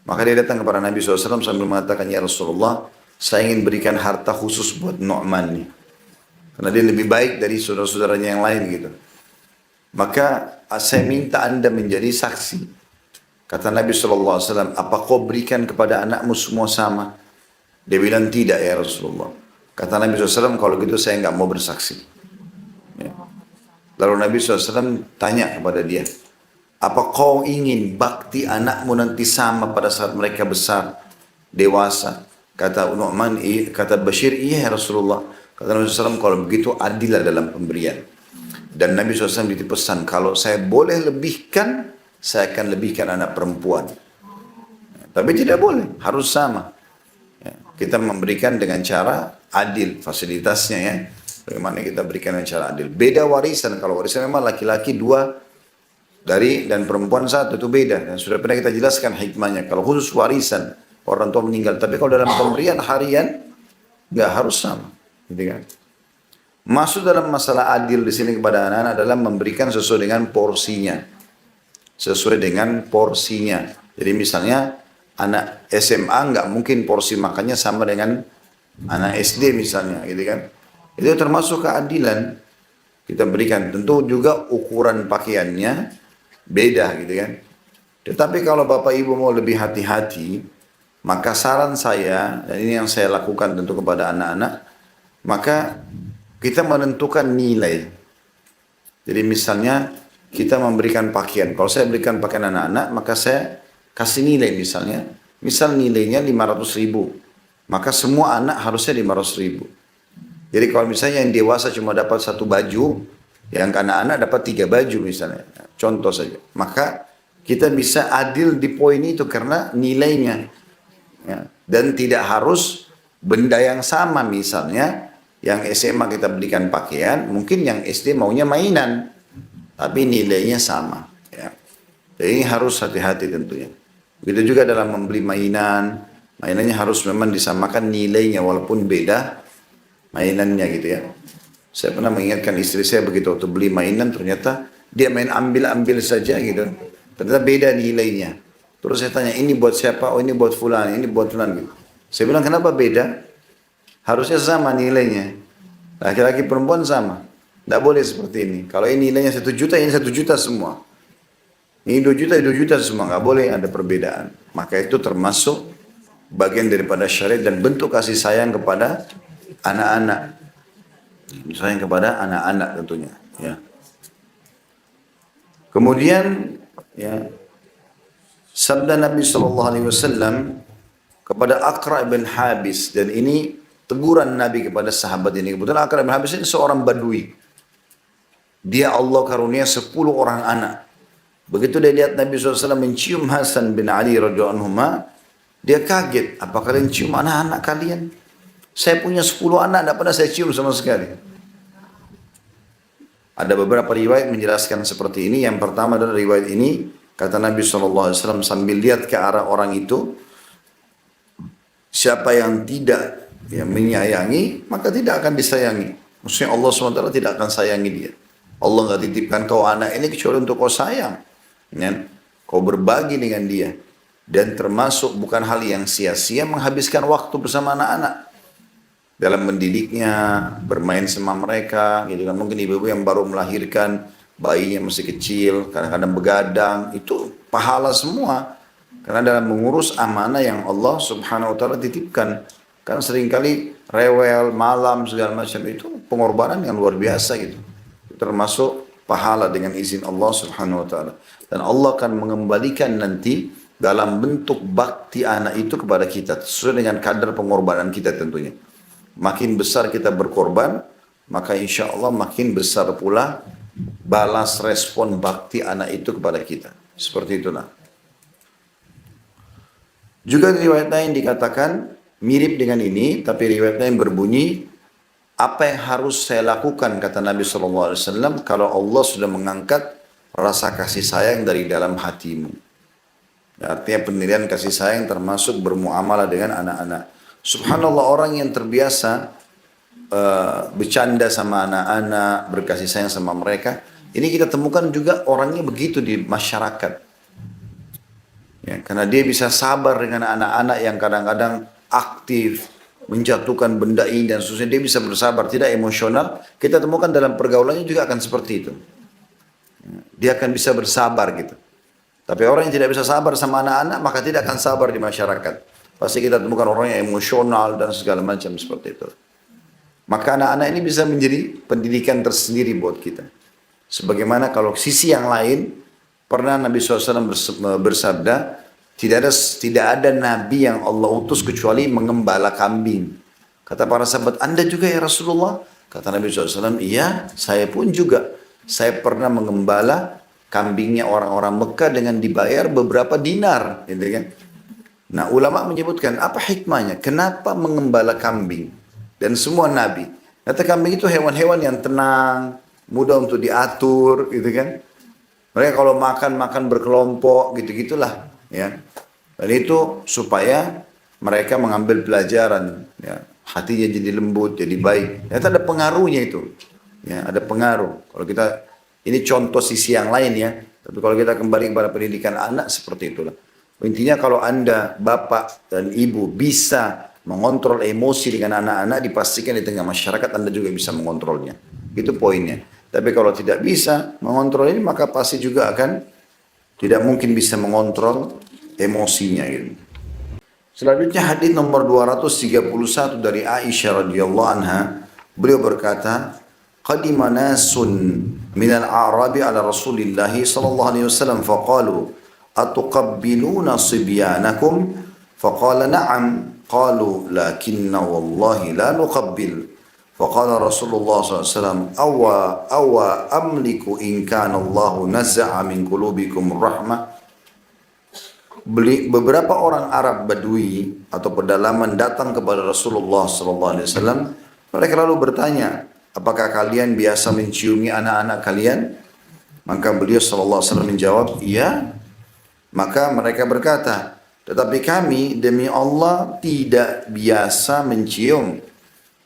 Maka dia datang kepada Nabi SAW sambil mengatakan, ya Rasulullah, saya ingin berikan harta khusus buat Nu'man nih. Karena dia lebih baik dari saudara-saudaranya yang lain gitu. Maka saya minta anda menjadi saksi. Kata Nabi SAW, apa kau berikan kepada anakmu semua sama? Dia bilang tidak ya Rasulullah. Kata Nabi SAW, kalau gitu saya nggak mau bersaksi. Ya. Lalu Nabi SAW tanya kepada dia, apa kau ingin bakti anakmu nanti sama pada saat mereka besar, dewasa? Kata Nu'man, kata Bashir, iya ya Rasulullah. Kata Nabi SAW, kalau begitu adillah dalam pemberian. Dan Nabi SAW dipesan, kalau saya boleh lebihkan, saya akan lebihkan anak perempuan. Tapi tidak boleh, harus sama. Kita memberikan dengan cara adil, fasilitasnya ya. Bagaimana kita berikan dengan cara adil. Beda warisan, kalau warisan memang laki-laki 2 dan perempuan 1 itu beda. Dan sudah pernah kita jelaskan hikmahnya. Kalau khusus warisan, orang tua meninggal. Tapi kalau dalam pemberian harian, nggak harus sama. Gitu kan? Masuk dalam masalah adil di sini kepada anak-anak adalah memberikan sesuai dengan porsinya. Sesuai dengan porsinya. Jadi misalnya anak SMA nggak mungkin porsi makannya sama dengan anak SD misalnya, gitu kan? Itu termasuk keadilan kita berikan. Tentu juga ukuran pakaiannya beda, gitu kan? Tetapi kalau Bapak Ibu mau lebih hati-hati, maka saran saya, dan ini yang saya lakukan tentu kepada anak-anak, maka kita menentukan nilai. Jadi misalnya kita memberikan pakaian. Kalau saya berikan pakaian anak-anak, maka saya kasih nilai misalnya. Misal nilainya 500.000. Maka semua anak harusnya 500.000. Jadi kalau misalnya yang dewasa cuma dapat 1 baju, yang anak-anak dapat 3 baju misalnya. Contoh saja. Maka kita bisa adil di poin itu karena nilainya. Ya. Dan tidak harus benda yang sama misalnya. Yang SMA kita berikan pakaian, mungkin yang SD maunya mainan, tapi nilainya sama. Ya. Jadi ini harus hati-hati tentunya. Begitu juga dalam membeli mainan, mainannya harus memang disamakan nilainya walaupun beda mainannya gitu ya. Saya pernah mengingatkan istri saya begitu waktu beli mainan ternyata dia main ambil-ambil saja gitu. Ternyata beda nilainya. Terus saya tanya, ini buat siapa? Oh ini buat fulan, ini buat fulan gitu. Saya bilang kenapa beda? Harusnya sama nilainya. Laki-laki perempuan sama. Tidak boleh seperti ini. Kalau ini nilainya 1 juta, ini 1 juta semua. Ini 2 juta, 2 juta semua. Nggak boleh ada perbedaan. Maka itu termasuk bagian daripada syariat dan bentuk kasih sayang kepada anak-anak. Sayang kepada anak-anak tentunya. Ya. Kemudian, ya, sabda Nabi SAW kepada Aqra' bin Habis. Dan ini teguran Nabi kepada sahabat ini. Kebetulan Aqra' bin Habis ini seorang badui. Dia Allah karunia 10 orang anak. Begitu dia lihat Nabi SAW mencium Hasan bin Ali radhiyallahu anhuma, dia kaget. Apa kalian cium anak-anak kalian? Saya punya 10 anak, tidak pernah saya cium sama sekali. Ada beberapa riwayat menjelaskan seperti ini. Yang pertama adalah riwayat ini, kata Nabi SAW sambil lihat ke arah orang itu, siapa yang tidak menyayangi, maka tidak akan disayangi. Maksudnya Allah SWT tidak akan sayangi dia. Allah nggak titipkan kau anak ini kecuali untuk kau sayang. Ya? Kau berbagi dengan dia. Dan termasuk bukan hal yang sia-sia menghabiskan waktu bersama anak-anak. Dalam mendidiknya, bermain sama mereka. Gitu kan. Mungkin ibu-ibu yang baru melahirkan, bayinya masih kecil, kadang-kadang begadang. Itu pahala semua. Karena dalam mengurus amanah yang Allah Subhanahu wa ta'ala titipkan. Kan seringkali rewel, malam, segala macam itu pengorbanan yang luar biasa gitu. Termasuk pahala dengan izin Allah Subhanahu wa ta'ala. Dan Allah akan mengembalikan nanti dalam bentuk bakti anak itu kepada kita. Sesuai dengan kadar pengorbanan kita tentunya. Makin besar kita berkorban, maka insya Allah makin besar pula balas respon bakti anak itu kepada kita. Seperti itulah. Juga riwayat lain dikatakan mirip dengan ini, tapi riwayat lain berbunyi, apa yang harus saya lakukan kata Nabi SAW kalau Allah sudah mengangkat rasa kasih sayang dari dalam hatimu. Artinya penilaian kasih sayang termasuk bermuamalah dengan anak-anak. Subhanallah, orang yang terbiasa bercanda sama anak-anak, berkasih sayang sama mereka, ini kita temukan juga orangnya begitu di masyarakat. Ya, karena dia bisa sabar dengan anak-anak yang kadang-kadang aktif, menjatuhkan benda ini dan seterusnya, dia bisa bersabar, tidak emosional. Kita temukan dalam pergaulannya juga akan seperti itu. Dia akan bisa bersabar gitu. Tapi orang yang tidak bisa sabar sama anak-anak, maka tidak akan sabar di masyarakat. Pasti kita temukan orang yang emosional dan segala macam seperti itu. Maka anak-anak ini bisa menjadi pendidikan tersendiri buat kita. Sebagaimana kalau sisi yang lain, pernah Nabi SAW bersabda, tidak ada Nabi yang Allah utus kecuali mengembala kambing. Kata para sahabat, Anda juga ya Rasulullah? Kata Nabi SAW, iya, saya pun juga. Saya pernah mengembala kambingnya orang-orang Mekah dengan dibayar beberapa dinar. Gitu kan? Nah, ulama menyebutkan, apa hikmahnya? Kenapa mengembala kambing? Dan semua Nabi. Kata kambing itu hewan-hewan yang tenang, mudah untuk diatur, gitu kan? Mereka kalau makan berkelompok, gitu-gitulah. Ya. Dan itu supaya mereka mengambil pelajaran. Ya. Hatinya jadi lembut, jadi baik. Ternyata ada pengaruhnya itu. Ya, ada pengaruh. Kalau kita, ini contoh sisi yang lain ya. Tapi kalau kita kembali kepada pendidikan anak, seperti itulah. Intinya kalau Anda, bapak dan ibu bisa mengontrol emosi dengan anak-anak, dipastikan di tengah masyarakat Anda juga bisa mengontrolnya. Itu poinnya. Tapi kalau tidak bisa mengontrol ini, maka pasti juga akan tidak mungkin bisa mengontrol emosinya. Gitu. Selanjutnya hadis nomor 231 dari Aisyah radhiyallahu anha, beliau berkata, "Qadima nasun minal a'rabi ala Rasulillah sallallahu alaihi wasallam faqalu atuqabbiluna sibyanakum?" Faqala na'am. Qalu lakinna wallahi la nuqabbil. Faqala Rasulullah SAW, awa amliku in kana Allahu naza'a min qulubikum rahmah. Beberapa orang Arab Badui atau pedalaman datang kepada Rasulullah SAW. Mereka lalu bertanya, apakah kalian biasa menciumi anak-anak kalian? Maka beliau SAW menjawab, iya. Maka mereka berkata, tetapi kami demi Allah tidak biasa mencium.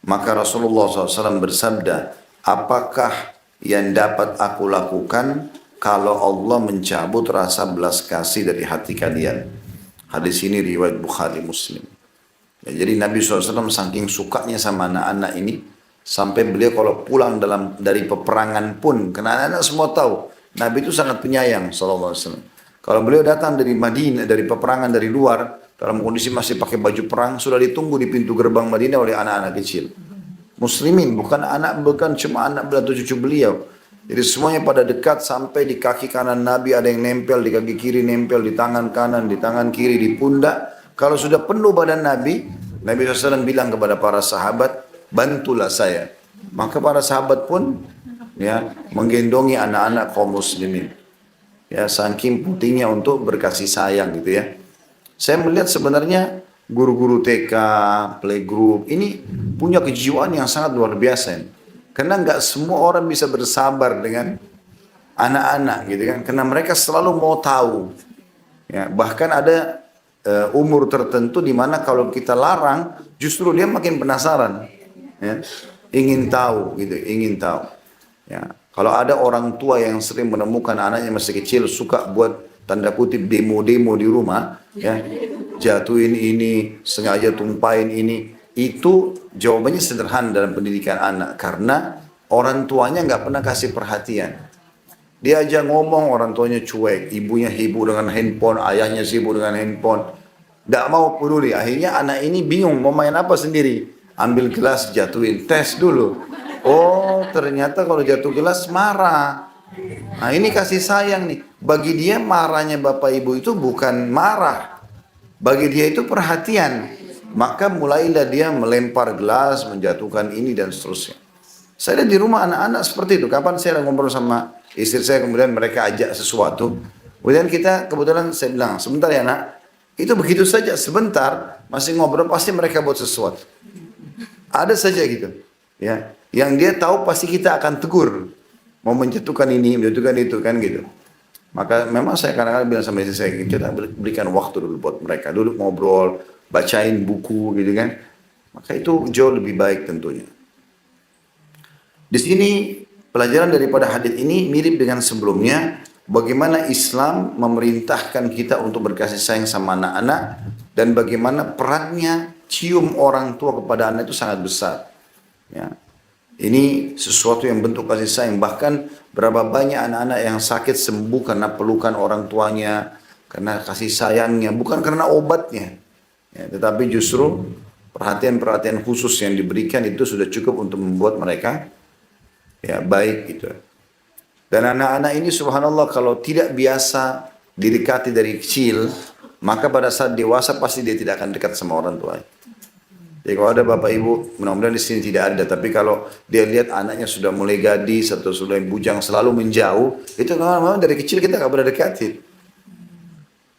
Maka Rasulullah SAW bersabda, apakah yang dapat aku lakukan kalau Allah mencabut rasa belas kasih dari hati kalian? Hadis ini riwayat Bukhari Muslim. Ya, jadi Nabi SAW saking sukanya sama anak-anak ini, sampai beliau kalau pulang dari peperangan pun, karena anak-anak semua tahu, Nabi itu sangat penyayang SAW. Kalau beliau datang dari Madinah, dari peperangan dari luar, dalam kondisi masih pakai baju perang, sudah ditunggu di pintu gerbang Madinah oleh anak-anak kecil. Muslimin, bukan cuma anak atau cucu beliau. Jadi semuanya pada dekat sampai di kaki kanan Nabi ada yang nempel, di kaki kiri nempel, di tangan kanan, di tangan kiri, di pundak. Kalau sudah penuh badan Nabi, Nabi SAW bilang kepada para sahabat, bantulah saya. Maka para sahabat pun ya menggendongi anak-anak kaum muslimin. Ya, saking pentingnya untuk berkasih sayang gitu ya. Saya melihat sebenarnya guru-guru TK, playgroup ini punya kejiwaan yang sangat luar biasa. Karena nggak semua orang bisa bersabar dengan anak-anak gitu kan. Karena mereka selalu mau tahu. Ya, bahkan ada umur tertentu di mana kalau kita larang, justru dia makin penasaran. Ya, ingin tahu gitu, ingin tahu. Ya. Kalau ada orang tua yang sering menemukan anaknya masih kecil suka buat tanda kutip demo-demo di rumah, ya, jatuhin ini, sengaja tumpahin ini, itu jawabannya sederhana dalam pendidikan anak karena orang tuanya nggak pernah kasih perhatian. Dia aja ngomong orang tuanya cuek, ibunya sibuk dengan handphone, ayahnya sibuk dengan handphone, nggak mau peduli. Akhirnya anak ini bingung mau main apa sendiri, ambil gelas jatuhin, tes dulu. Oh, ternyata kalau jatuh gelas marah. Nah, ini kasih sayang nih. Bagi dia marahnya bapak ibu itu bukan marah. Bagi dia itu perhatian. Maka mulailah dia melempar gelas, menjatuhkan ini dan seterusnya. Saya lihat di rumah anak-anak seperti itu. Kapan saya ngobrol sama istri saya, kemudian mereka ajak sesuatu. Kemudian kebetulan saya bilang, sebentar ya nak. Itu begitu saja, sebentar. Masih ngobrol, pasti mereka buat sesuatu. Ada saja gitu. Ya, yang dia tahu pasti kita akan tegur, mau menjatuhkan ini, menjatuhkan itu kan gitu. Maka memang saya kadang-kadang bilang sama istri saya, kita berikan waktu dulu buat mereka, duduk ngobrol, bacain buku gitu kan. Maka itu jauh lebih baik tentunya. Di sini pelajaran daripada hadis ini mirip dengan sebelumnya, bagaimana Islam memerintahkan kita untuk berkasih sayang sama anak-anak dan bagaimana perannya cium orang tua kepada anak itu sangat besar. Ya. Ini sesuatu yang bentuk kasih sayang. Bahkan berapa banyak anak-anak yang sakit sembuh karena pelukan orang tuanya, karena kasih sayangnya, bukan karena obatnya. Ya, tetapi justru perhatian-perhatian khusus yang diberikan itu sudah cukup untuk membuat mereka ya baik gitu. Dan anak-anak ini subhanallah kalau tidak biasa didekati dari kecil, maka pada saat dewasa pasti dia tidak akan dekat sama orang tuanya. Jadi kalau ada bapak ibu, mudah-mudahan di sini tidak ada. Tapi kalau dia lihat anaknya sudah mulai gadis atau sudah bujang selalu menjauh, itu memang dari kecil kita nggak pernah dekatin.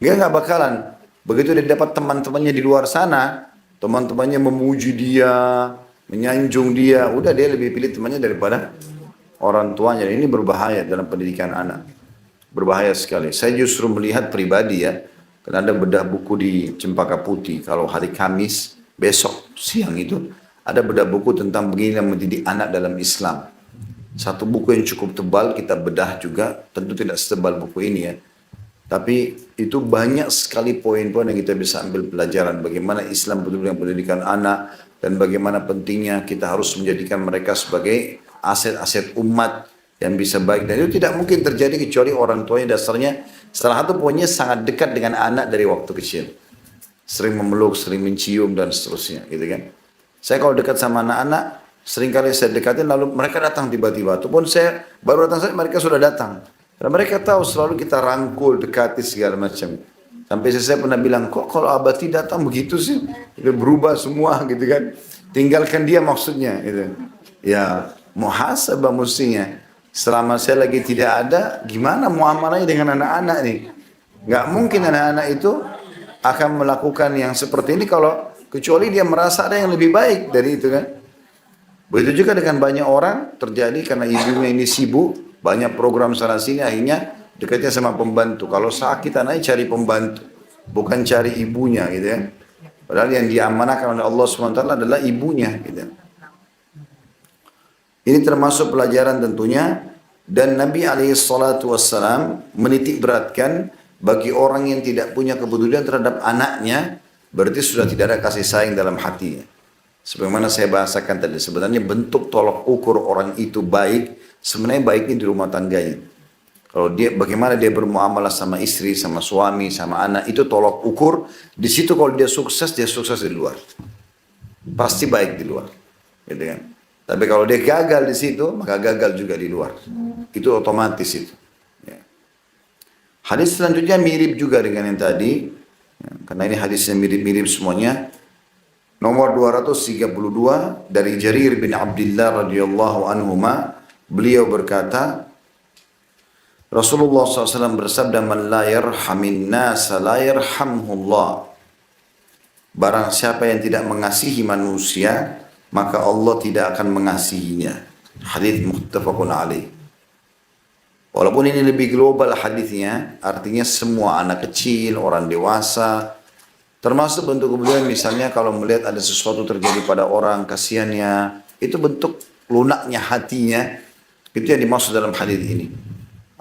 Dia nggak bakalan. Begitu dia dapat teman-temannya di luar sana, teman-temannya memuji dia, menyanjung dia, udah dia lebih pilih temannya daripada orang tuanya. Ini berbahaya dalam pendidikan anak. Berbahaya sekali. Saya justru melihat pribadi ya, karena ada bedah buku di Cempaka Putih, kalau hari Kamis, besok siang itu ada bedah buku tentang bagaimana mendidik anak dalam Islam. Satu buku yang cukup tebal kita bedah juga, tentu tidak setebal buku ini ya. Tapi itu banyak sekali poin-poin yang kita bisa ambil pelajaran bagaimana Islam peduli dengan pendidikan anak dan bagaimana pentingnya kita harus menjadikan mereka sebagai aset-aset umat yang bisa baik. Dan itu tidak mungkin terjadi kecuali orang tuanya dasarnya salah satu poinnya sangat dekat dengan anak dari waktu kecil. Sering memeluk, sering mencium dan seterusnya gitu kan. Saya kalau dekat sama anak-anak, sering kali saya dekatin lalu mereka datang tiba-tiba. Ataupun saya baru datang saja mereka sudah datang. Karena mereka tahu selalu kita rangkul, dekati segala macam. Sampai saya pernah bilang, kok kalau abati datang begitu sih? Itu berubah semua gitu kan. Tinggalkan dia maksudnya gitu. Ya muhasabah mestinya. Selama saya lagi tidak ada, gimana muamalahnya dengan anak-anak nih? Nggak mungkin anak-anak itu akan melakukan yang seperti ini kalau kecuali dia merasa ada yang lebih baik dari itu kan. Begitu juga dengan banyak orang terjadi karena ibunya ini sibuk, banyak program sana sini akhirnya dekatnya sama pembantu. Kalau sakit anaknya cari pembantu, bukan cari ibunya gitu ya. Padahal yang diamanahkan oleh Allah SWT adalah ibunya gitu. Ini termasuk pelajaran tentunya dan Nabi SAW menitik beratkan bagi orang yang tidak punya kepedulian terhadap anaknya, berarti sudah tidak ada kasih sayang dalam hatinya. Sebagaimana saya bahasakan tadi, sebenarnya bentuk tolok ukur orang itu baik, sebenarnya baiknya di rumah tangganya. Kalau dia, bagaimana dia bermuamalah sama istri, sama suami, sama anak, itu tolok ukur. Di situ kalau dia sukses di luar. Pasti baik di luar. Gitu kan? Tapi kalau dia gagal di situ, maka gagal juga di luar. Itu otomatis itu. Hadis selanjutnya mirip juga dengan yang tadi, karena ini hadisnya mirip-mirip semuanya. Nomor 232 dari Jarir bin Abdullah radhiyallahu anhuma, beliau berkata, Rasulullah SAW bersabda, "Man la yarhamin nasa la yarhamhullah." Barang siapa yang tidak mengasihi manusia, maka Allah tidak akan mengasihinya. Hadis muttafaqun alaih. Walaupun ini lebih global hadisnya, artinya semua anak kecil, orang dewasa, termasuk bentuk kepedulian misalnya kalau melihat ada sesuatu terjadi pada orang, kasihannya, itu bentuk lunaknya hatinya, itu yang dimaksud dalam hadis ini.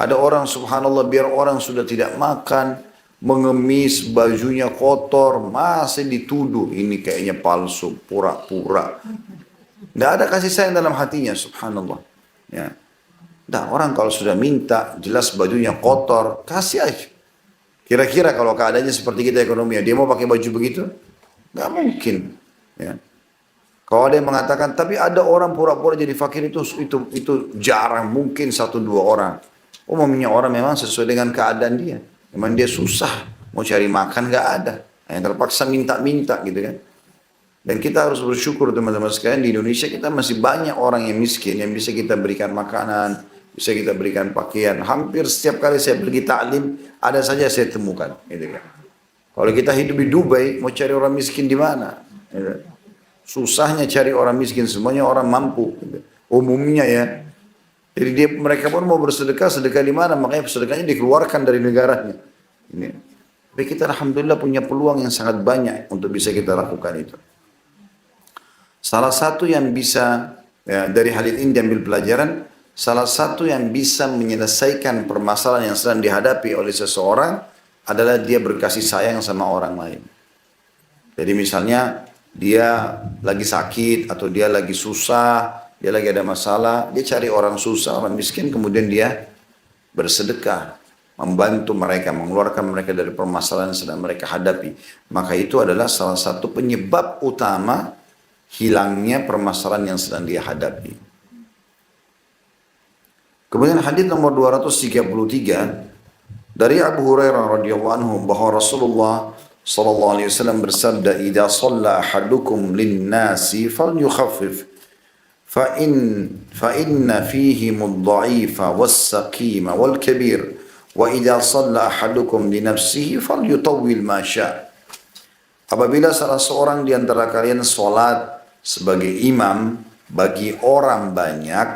Ada orang subhanallah biar orang sudah tidak makan, mengemis, bajunya kotor, masih dituduh ini kayaknya palsu, pura-pura. Tidak ada kasih sayang dalam hatinya subhanallah. Ya. Nah, orang kalau sudah minta, jelas bajunya kotor, kasih aja. Kira-kira kalau keadaannya seperti kita ekonomi, dia mau pakai baju begitu? Nggak mungkin. Ya. Kalau ada yang mengatakan, tapi ada orang pura-pura jadi fakir itu jarang, mungkin 1-2 orang. Umumnya orang memang sesuai dengan keadaan dia. Memang dia susah, mau cari makan nggak ada. Yang terpaksa minta-minta gitu kan. Dan kita harus bersyukur teman-teman sekalian, di Indonesia kita masih banyak orang yang miskin, yang bisa kita berikan makanan, bisa kita berikan pakaian. Hampir setiap kali saya pergi taklim, ada saja saya temukan. Gitu kan. Kalau kita hidup di Dubai, mau cari orang miskin di mana? Susahnya cari orang miskin, semuanya orang mampu. Gitu. Umumnya ya. Jadi mereka pun mau bersedekah, sedekah di mana? Makanya sedekahnya dikeluarkan dari negaranya. Ini. Tapi kita alhamdulillah punya peluang yang sangat banyak untuk bisa kita lakukan itu. Salah satu yang bisa, ya, dari hal ini diambil pelajaran, salah satu yang bisa menyelesaikan permasalahan yang sedang dihadapi oleh seseorang adalah dia berkasih sayang sama orang lain. Jadi misalnya dia lagi sakit atau dia lagi susah, dia lagi ada masalah, dia cari orang susah, orang miskin, kemudian dia bersedekah, membantu mereka, mengeluarkan mereka dari permasalahan yang sedang mereka hadapi. Maka itu adalah salah satu penyebab utama hilangnya permasalahan yang sedang dia hadapi. Kemudian hadis nomor 233 dari Abu Hurairah radhiyallahu anhu bahwa Rasulullah sallallahu alaihi wasallam bersabda, "Idza shalla ahadukum lin-nasi falyukhaffif fa inna fihim ad-dha'ifa was-saqima wal-kabir wa idza shalla ahadukum li nafsihi falyutawwil ma syaa." Apabila salah seorang di antara kalian salat sebagai imam bagi orang banyak,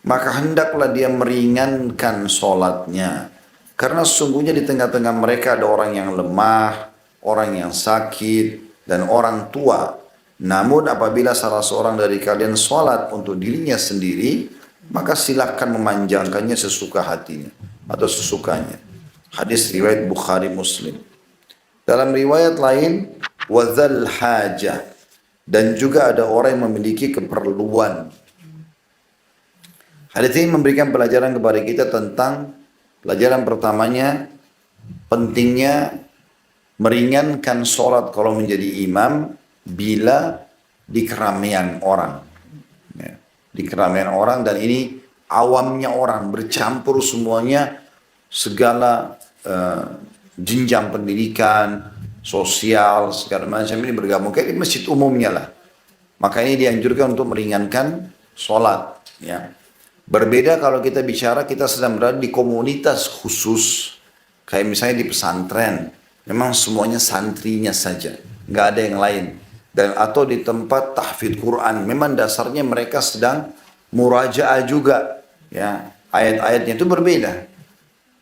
maka hendaklah dia meringankan salatnya. Karena sesungguhnya di tengah-tengah mereka ada orang yang lemah, orang yang sakit, dan orang tua. Namun apabila salah seorang dari kalian sholat untuk dirinya sendiri, maka silakan memanjangkannya sesuka hatinya atau sesukanya. Hadis riwayat Bukhari Muslim. Dalam riwayat lain, wadzal hajah, dan juga ada orang yang memiliki keperluan. Hadis ini memberikan pelajaran kepada kita tentang, pelajaran pertamanya, pentingnya meringankan sholat kalau menjadi imam bila di keramaian orang. Ya, di keramaian orang, dan ini awamnya orang, bercampur semuanya, segala jenjang pendidikan, sosial, segala macam ini bergabung. Kayak di masjid umumnya lah. Maka ini dianjurkan untuk meringankan sholat. Ya. Berbeda kalau kita bicara, kita sedang berada di komunitas khusus, kayak misalnya di pesantren, memang semuanya santrinya saja, nggak ada yang lain. Dan atau di tempat tahfidz Quran, memang dasarnya mereka sedang murajaah juga, ya, ayat-ayatnya itu berbeda.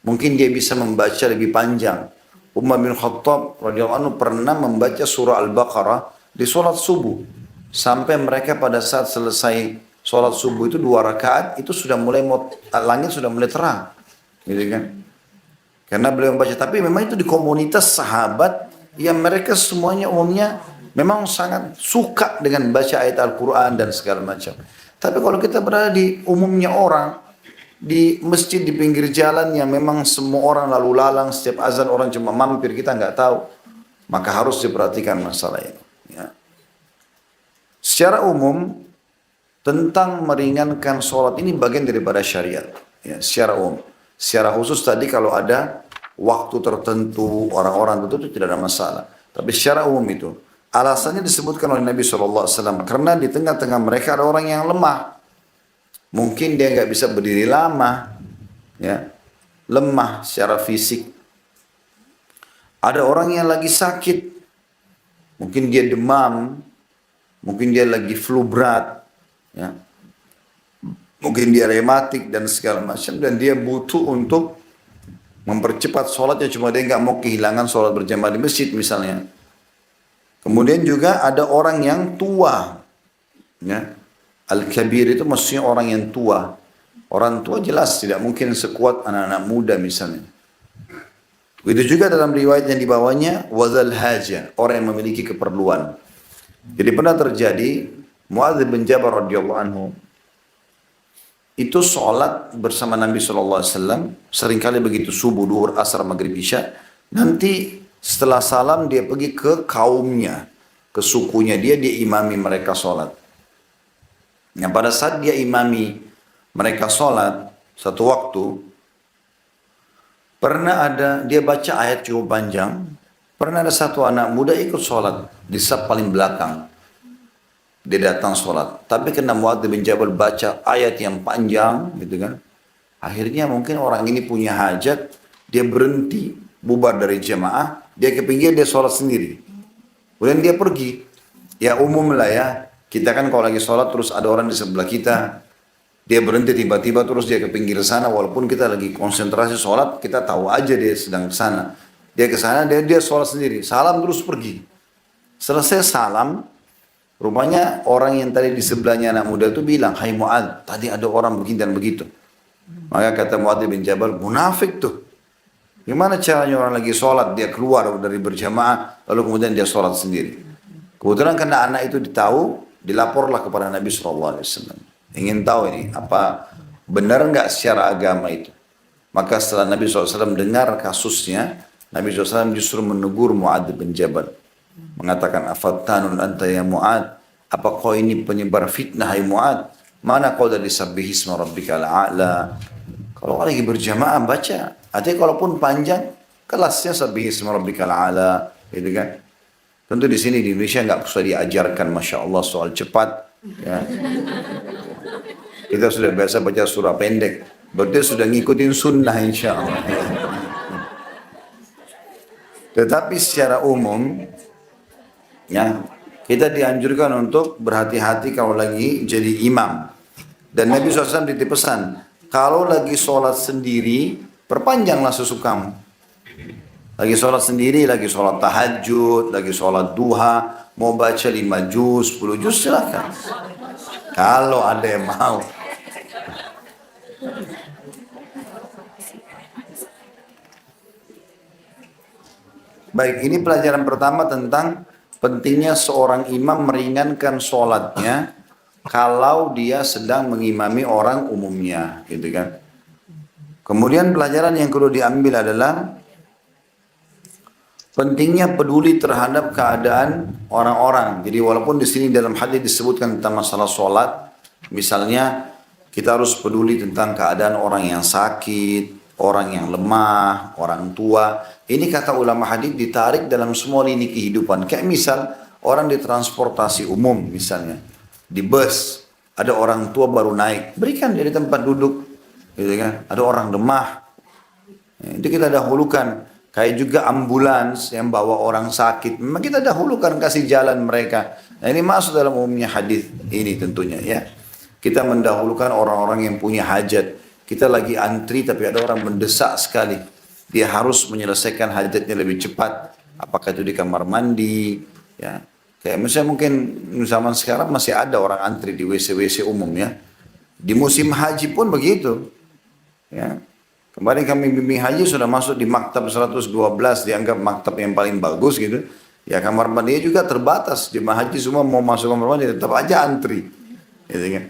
Mungkin dia bisa membaca lebih panjang. Umar bin Khattab radhiyallahu anhu pernah membaca surah Al-Baqarah di sholat subuh, sampai mereka pada saat selesai sholat subuh itu 2 rakaat, itu sudah mulai langit sudah mulai terang, gitu kan? Karena beliau membaca. Tapi memang itu di komunitas sahabat yang mereka semuanya umumnya memang sangat suka dengan baca ayat Al-Quran dan segala macam. Tapi kalau kita berada di umumnya orang, di masjid di pinggir jalan yang memang semua orang lalu lalang, setiap azan orang cuma mampir, kita nggak tahu, maka harus diperhatikan masalah ini. Ya. Secara umum, tentang meringankan sholat ini bagian daripada syariat. Ya, secara umum. Secara khusus tadi kalau ada waktu tertentu, orang-orang tertentu tidak ada masalah. Tapi secara umum itu. Alasannya disebutkan oleh Nabi SAW. Karena di tengah-tengah mereka ada orang yang lemah. Mungkin dia nggak bisa berdiri lama. Ya, lemah secara fisik. Ada orang yang lagi sakit. Mungkin dia demam. Mungkin dia lagi flu berat. Ya. Mungkin dia rematik dan segala macam, dan dia butuh untuk mempercepat sholatnya, cuma dia nggak mau kehilangan sholat berjamaah di masjid misalnya. Kemudian juga ada orang yang tua, ya. Al-kabir itu maksudnya orang yang tua. Orang tua jelas tidak mungkin sekuat anak-anak muda misalnya. Itu juga dalam riwayat yang dibawanya wadzal haja, orang yang memiliki keperluan. Jadi pernah terjadi, Muadz bin Jabal radhiyallahu anhu itu sholat bersama Nabi SAW, seringkali begitu, subuh, duhur, asar, maghrib, isya. Nanti setelah salam dia pergi ke kaumnya, ke sukunya dia imami mereka sholat. Nah, pada saat dia imami mereka sholat, satu waktu, pernah ada, dia baca ayat cukup panjang, pernah ada satu anak muda ikut sholat di saf paling belakang. Dia datang sholat. Tapi karena Muadz bin Jabal baca ayat yang panjang, gitu kan. Akhirnya mungkin orang ini punya hajat, dia berhenti, bubar dari jemaah, dia ke pinggir, dia sholat sendiri. Kemudian dia pergi. Ya umum lah ya, kita kan kalau lagi sholat terus ada orang di sebelah kita, Dia berhenti tiba-tiba terus dia ke pinggir sana, walaupun kita lagi konsentrasi sholat, kita tahu aja dia sedang ke sana. Dia ke sana, dia sholat sendiri, salam terus pergi. Selesai salam, rupanya orang yang tadi di sebelahnya anak muda itu bilang, "Hai Mu'adz, tadi ada orang begini dan begitu." Maka kata Mu'adz bin Jabal, "Munafik tuh. Gimana caranya orang lagi sholat, dia keluar dari berjamaah, lalu kemudian dia sholat sendiri." Kebetulan karena anak itu ditahu, dilaporlah kepada Nabi SAW. Ingin tahu ini, apa benar enggak secara agama itu. Maka setelah Nabi SAW dengar kasusnya, Nabi SAW justru menegur Mu'adz bin Jabal. Mengatakan, "Afattanun anta ya Mu'adz, apa kau ini penyebar fitnah hai Mu'adz? Mana kau dari sabbihisma rabbikal a'la?" Kalau lagi berjamaah baca, artinya kalaupun panjang, kelasnya sabbihisma rabbikal a'la, gitu kan. Tentu di sini di Indonesia nggak usah diajarkan, masya Allah, soal cepat. Ya. Kita sudah biasa baca surah pendek, berarti sudah ngikutin sunnah insya Allah. Tetapi secara umum, ya, kita dianjurkan untuk berhati-hati kalau lagi jadi imam. Dan Nabi SAW dititipkan, kalau lagi sholat sendiri, perpanjanglah sesukamu. Lagi sholat sendiri, lagi sholat tahajud, lagi sholat duha, mau baca 5 juz, 10 juz, silakan. Kalau ada yang mau. Baik, ini pelajaran pertama tentang pentingnya seorang imam meringankan sholatnya kalau dia sedang mengimami orang umumnya, gitu kan. Kemudian pelajaran yang kedua diambil adalah pentingnya peduli terhadap keadaan orang-orang. Jadi walaupun di sini dalam hadis disebutkan tentang masalah sholat, misalnya kita harus peduli tentang keadaan orang yang sakit, orang yang lemah, orang tua. Ini kata ulama hadis ditarik dalam semua lini kehidupan. Kayak misal orang di transportasi umum misalnya, di bus ada orang tua baru naik, berikan dia di tempat duduk, gitu kan. Ada orang lemah, itu kita dahulukan. Kayak juga ambulans yang bawa orang sakit, memang kita dahulukan kasih jalan mereka. Nah ini masuk dalam umumnya hadis ini tentunya ya. Kita mendahulukan orang-orang yang punya hajat. Kita lagi antri tapi ada orang mendesak sekali. Dia harus menyelesaikan hajatnya lebih cepat. Apakah itu di kamar mandi, ya. Kayak misalnya mungkin zaman sekarang masih ada orang antri di WC-WC umum ya. Di musim haji pun begitu. Ya. Kemarin kami bimbing haji sudah masuk di maktab 112, dianggap maktab yang paling bagus gitu. Ya kamar mandi juga terbatas. Jemaah haji semua mau masuk kamar mandi tetap aja antri. Gitu kan.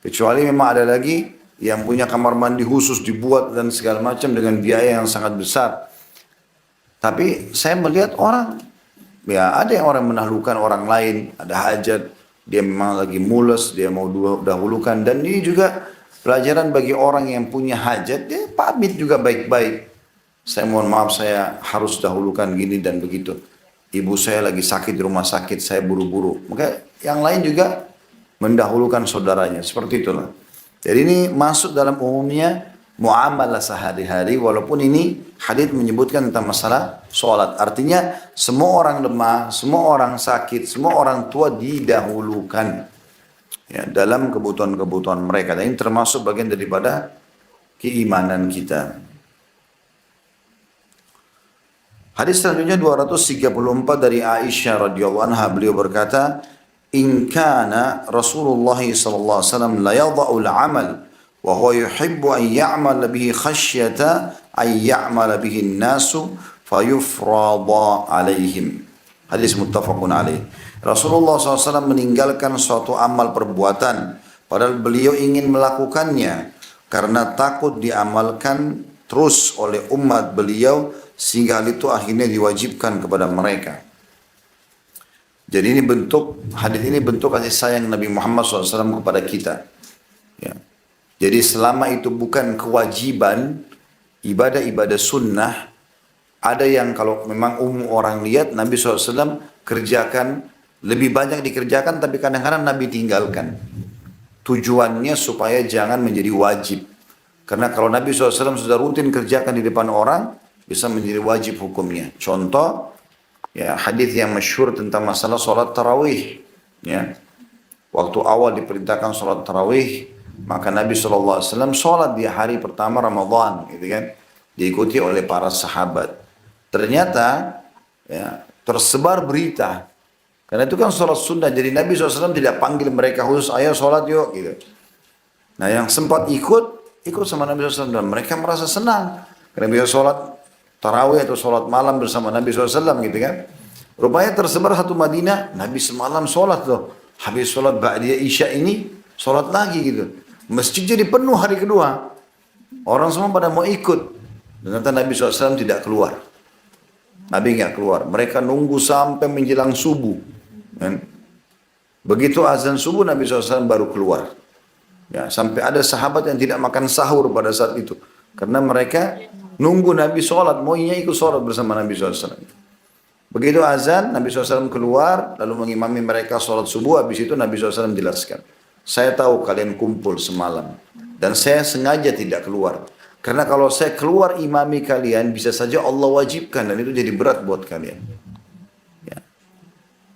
Kecuali memang ada lagi yang punya kamar mandi khusus dibuat dan segala macam dengan biaya yang sangat besar. Tapi saya melihat orang, ya ada yang orang menaklukkan orang lain, ada hajat, dia memang lagi mules, dia mau dahulukan. Dan ini juga pelajaran bagi orang yang punya hajat, dia pamit juga baik-baik. Saya mohon maaf, saya harus dahulukan gini dan begitu. Ibu saya lagi sakit di rumah sakit, saya buru-buru. Maka yang lain juga mendahulukan saudaranya, seperti itulah. Jadi ini masuk dalam umumnya muamalah sehari-hari, walaupun ini hadis menyebutkan tentang masalah sholat. Artinya semua orang lemah, semua orang sakit, semua orang tua didahulukan ya, dalam kebutuhan-kebutuhan mereka. Dan ini termasuk bagian daripada keimanan kita. Hadis selanjutnya 234 dari Aisyah radhiyallahu anha, beliau berkata, "In kana Rasulullah sallallahu alaihi wasallam la yadha'u al-'amal wa huwa yuhibbu an ya'mala bihi khasyata an ya'mala bihi an-nasu fayufrada 'alaihim." Hadis muttafaqun alaih. Rasulullah SAW meninggalkan suatu amal perbuatan padahal beliau ingin melakukannya karena takut diamalkan terus oleh umat beliau sehingga hal itu akhirnya diwajibkan kepada mereka. Jadi ini bentuk, hadis ini bentuk kasih sayang Nabi Muhammad SAW kepada kita. Ya. Jadi selama itu bukan kewajiban, ibadah-ibadah sunnah, ada yang kalau memang umum orang lihat Nabi SAW kerjakan, lebih banyak dikerjakan tapi kadang-kadang Nabi tinggalkan. Tujuannya supaya jangan menjadi wajib. Karena kalau Nabi SAW sudah rutin kerjakan di depan orang, bisa menjadi wajib hukumnya. Contoh, ya hadis yang masyhur tentang masalah sholat tarawih. Ya, waktu awal diperintahkan sholat tarawih, Maka Nabi SAW sholat di hari pertama Ramadan, gitu kan, diikuti oleh para sahabat. Ternyata ya, tersebar berita, karena itu kan sholat sunnah, jadi Nabi SAW tidak panggil mereka khusus, ayo sholat yuk, gitu. Nah yang sempat ikut sama Nabi SAW, dan mereka merasa senang, karena bisa sholat tarawih atau sholat malam bersama Nabi SAW, gitu kan. Rupanya tersebar satu Madinah, Nabi semalam sholat loh, habis sholat Ba'diyah Isya ini, sholat lagi gitu. Masjid jadi penuh hari kedua. Orang semua pada mau ikut. Ternyata Nabi SAW tidak keluar. Nabi nggak keluar. Mereka nunggu sampai menjelang subuh. Kan? Begitu azan subuh Nabi SAW baru keluar. Ya, sampai ada sahabat yang tidak makan sahur pada saat itu. Karena mereka nunggu Nabi sholat. Maunya ikut sholat bersama Nabi SAW. Begitu azan Nabi SAW keluar. Lalu mengimami mereka sholat subuh. Habis itu Nabi SAW jelaskan. Saya tahu kalian kumpul semalam. Dan saya sengaja tidak keluar. Karena kalau saya keluar imami kalian, bisa saja Allah wajibkan. Dan itu jadi berat buat kalian. Ya.